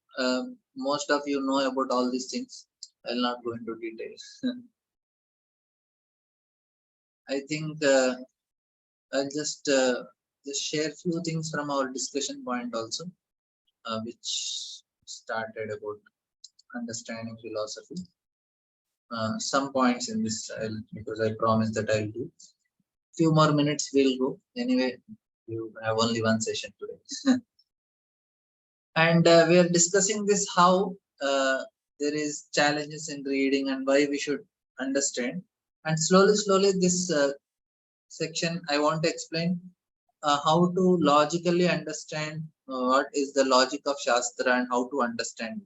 most of you know about all these things. I'll not go into details. I think I'll just share few things from our discussion point also, which started about understanding philosophy. Some points in this, because I promised that I'll do. Few more minutes we'll go. Anyway, you have only one session today. And we are discussing this how there is challenges in reading and why we should understand. And slowly this section I want to explain how to logically understand what is the logic of Shastra and how to understand.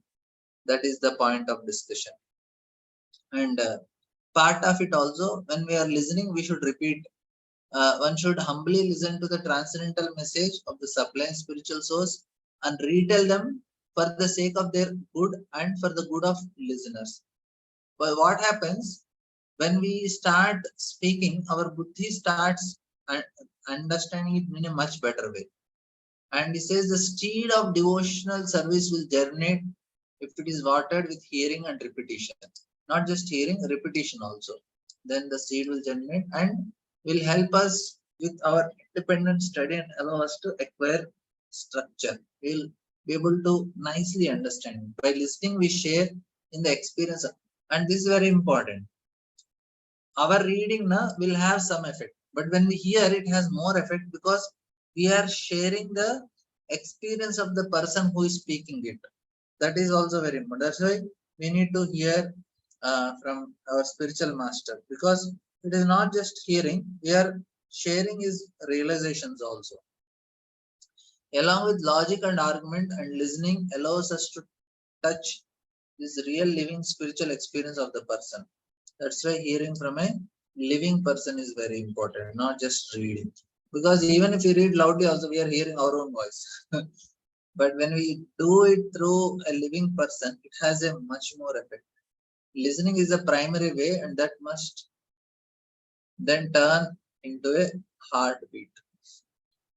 That is the point of discussion. And part of it also, when we are listening, we should repeat. One should humbly listen to the transcendental message of the sublime spiritual source and retell them for the sake of their good and for the good of listeners. But what happens when we start speaking, our buddhi starts understanding it in a much better way. And he says the seed of devotional service will germinate if it is watered with hearing and repetition. Not just hearing, repetition also. Then the seed will germinate and will help us with our independent study and allow us to acquire structure. We'll be able to nicely understand. By listening, we share in the experience. And this is very important. Our reading will have some effect. But when we hear, it has more effect because we are sharing the experience of the person who is speaking it. That is also very important. That's why we need to hear from our spiritual master, because it is not just hearing, we are sharing his realizations also. Along with logic and argument, and listening allows us to touch this real living spiritual experience of the person. That's why hearing from a living person is very important, not just reading. Because even if we read loudly also, we are hearing our own voice. But when we do it through a living person, it has a much more effect. Listening is a primary way, and that must then turn into a heartbeat.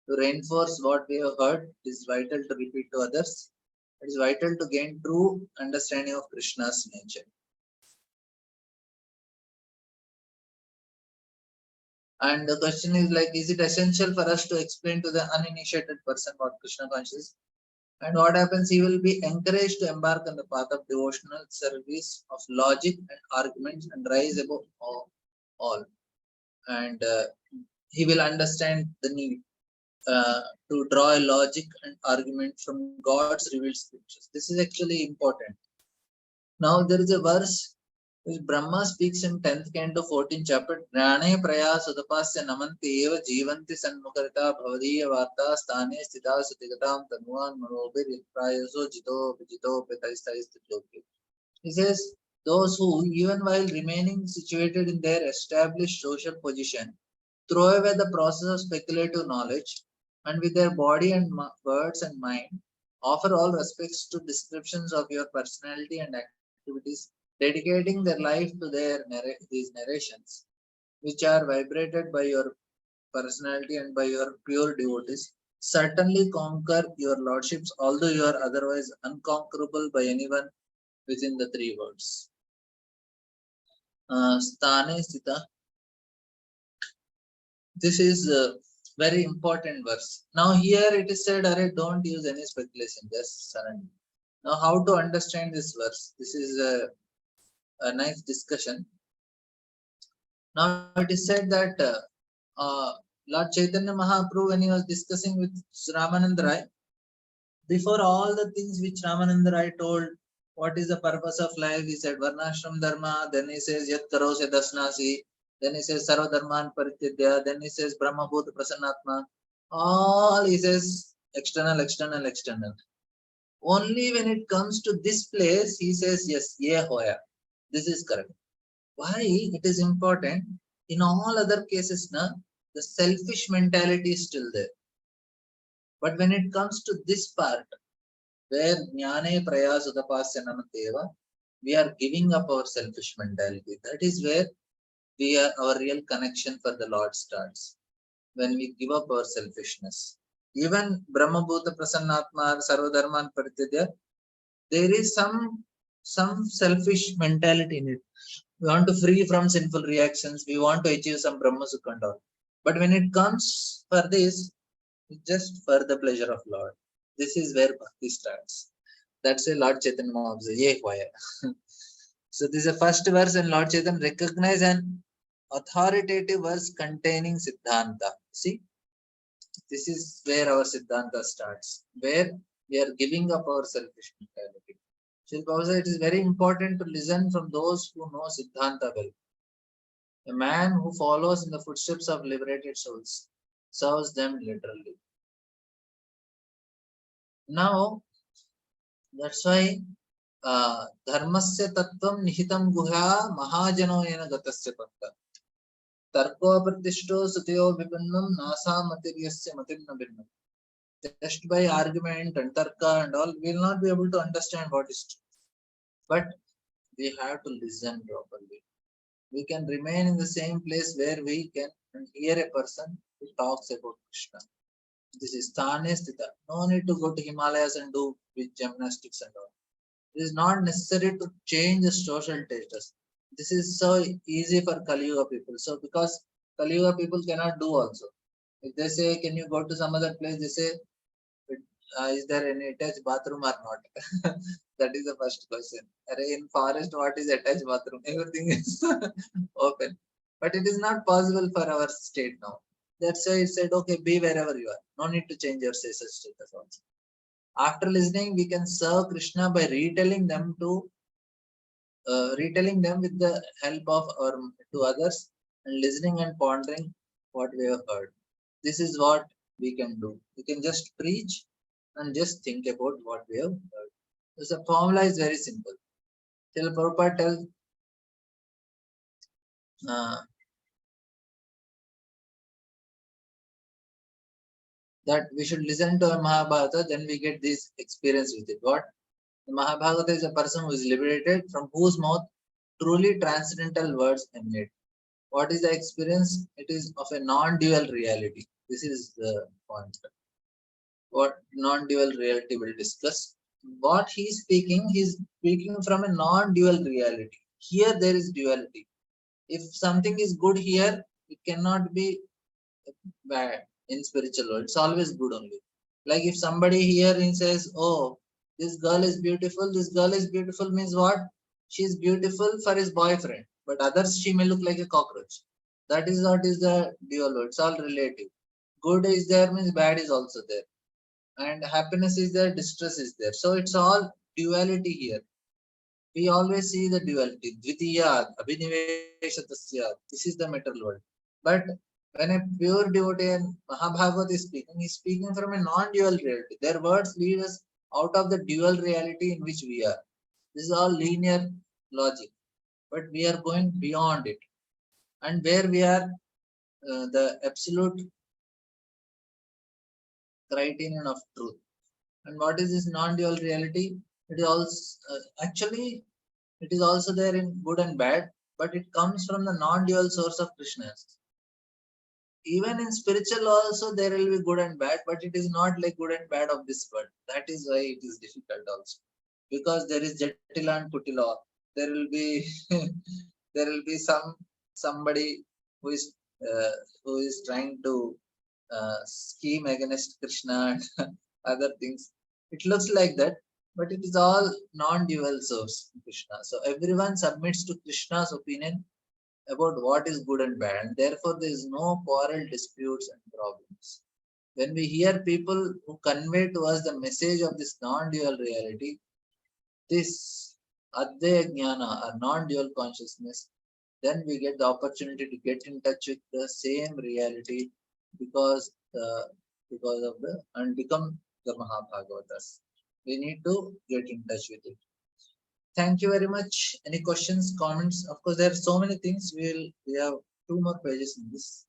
To reinforce what we have heard, it is vital to repeat to others. It is vital to gain true understanding of Krishna's nature. And the question is like, is it essential for us to explain to the uninitiated person what Krishna consciousness is? And what happens? He will be encouraged to embark on the path of devotional service of logic and arguments and rise above all. And he will understand the need to draw a logic and argument from God's revealed scriptures. This is actually important. Now there is a verse which Brahma speaks in 10th canto 14th chapter. Jnane praya sudapasya namanti eva jivanti sanmukarita bhavadiya varta sthane sthita sutigatam tanuan manobir prayaso jito vijito petaistaistityoke. He says, those who, even while remaining situated in their established social position, throw away the process of speculative knowledge, and with their body and words and mind, offer all respects to descriptions of your personality and activities, dedicating their life to these narrations, which are vibrated by your personality and by your pure devotees, certainly conquer your lordships, although you are otherwise unconquerable by anyone within the three words. Sthane Sthita. This is a very important verse. Now here it is said, don't use any speculation, just surrender. Now how to understand this verse? This is a nice discussion. Now it is said that Lord Chaitanya Mahaprabhu, when he was discussing with Ramananda Rai, before all the things which Ramananda Rai told, what is the purpose of life? He said Varnashram Dharma. Then he says Yat Karose Dasnasi. Then he says Sarva Dharman Parityaja. Then he says Brahma Bhuta Prasannatma. All he says external, external, external. Only when it comes to this place, he says, yes, ye hoya. This is correct. Why it is important? In all other cases, the selfish mentality is still there. But when it comes to this part, where jnane prayas udapasya namateva, we are giving up our selfish mentality. That is where our real connection for the Lord starts. When we give up our selfishness. Even Brahma Bhuta Prasannatma Sarva Dharman Parityaja, there is some selfish mentality in it. We want to free from sinful reactions. We want to achieve some Brahma Sukha and all. But when it comes for this, it's just for the pleasure of Lord. This is where bhakti starts. That's why Lord Chaitanya observes, Ye Hoya. So this is the first verse, and Lord Chaitanya recognize an authoritative verse containing Siddhanta. See, this is where our Siddhanta starts, where we are giving up our selfish mentality. So it is very important to listen from those who know Siddhanta well. A man who follows in the footsteps of liberated souls serves them literally. Now, that's why dharmasya tattvam nihitam guhya mahajano yena gatasya patta. Tarko pratishto sutyo vipannam nasa materiyasya matirna binnam. Just by argument and tarka and all, we will not be able to understand what is true. But we have to listen properly. We can remain in the same place where we can hear a person who talks about Krishna. This is Thane Sthita. No need to go to Himalayas and do with gymnastics and all. It is not necessary to change the social status. This is so easy for Kali Yuga people. So because Kali Yuga people cannot do also. If they say, can you go to some other place, they say, is there any attached bathroom or not? That is the first question. In forest, what is attached bathroom? Everything is open. But it is not possible for our state now. That's why it said, okay, be wherever you are. No need to change your social status also. After listening, we can serve Krishna by retelling them with the help of our to others, and listening and pondering what we have heard. This is what we can do. We can just preach and just think about what we have heard. So the formula is very simple. Till Prabhupada tells that we should listen to a Mahabharata, then we get this experience with it. What? The Mahabharata is a person who is liberated, from whose mouth truly transcendental words emanate. What is the experience? It is of a non-dual reality. This is the point. What non-dual reality will discuss. What he is speaking from a non-dual reality. Here there is duality. If something is good here, it cannot be bad in spiritual world. It's always good only. Like if somebody here says, oh, this girl is beautiful means what? She is beautiful for his boyfriend, but others she may look like a cockroach. That is what is the dual word. It's all relative. Good is there means bad is also there. And happiness is there, distress is there. So it's all duality here. We always see the duality. Dvitiyat, abhiniveshatasya. This is the material world. But when a pure devotee and Mahabhagavad is speaking, he is speaking from a non-dual reality. Their words lead us out of the dual reality in which we are. This is all linear logic. But we are going beyond it. And where we are the absolute criterion of truth. And what is this non-dual reality? It is also actually it is also there in good and bad, but it comes from the non-dual source of Krishna. Even in spiritual also there will be good and bad, but it is not like good and bad of this world. That is why it is difficult also, because there is Jatila and Kutila. There will be there will be somebody who is trying to scheme against Krishna and other things. It looks like that, but it is all non-dual source Krishna. So everyone submits to Krishna's opinion about what is good and bad, and therefore there is no quarrel, disputes, and problems. When we hear people who convey to us the message of this non-dual reality, this Advaya Jnana or non-dual consciousness, then we get the opportunity to get in touch with the same reality because of the and become the Mahabhagavatas. We need to get in touch with it. Thank you very much. Any questions, comments? Of course, there are so many things. We have 2 more pages in this.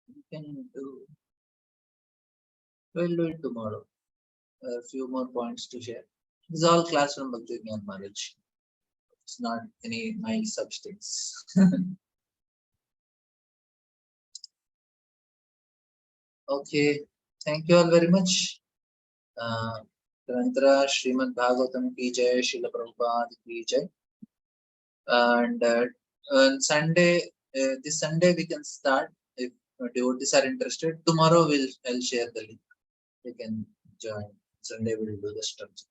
We can do. We'll do it tomorrow. A few more points to share. This is all classroom Bhakti Jnana knowledge. It's not any mild substance. Okay. Thank you all very much. Grantara Srimad Bhagavatam ki jai, Srila Prabhupada ki jai. And on Sunday, this Sunday we can start if devotees are interested. Tomorrow I'll share the link. They can join. Sunday we'll do the structure.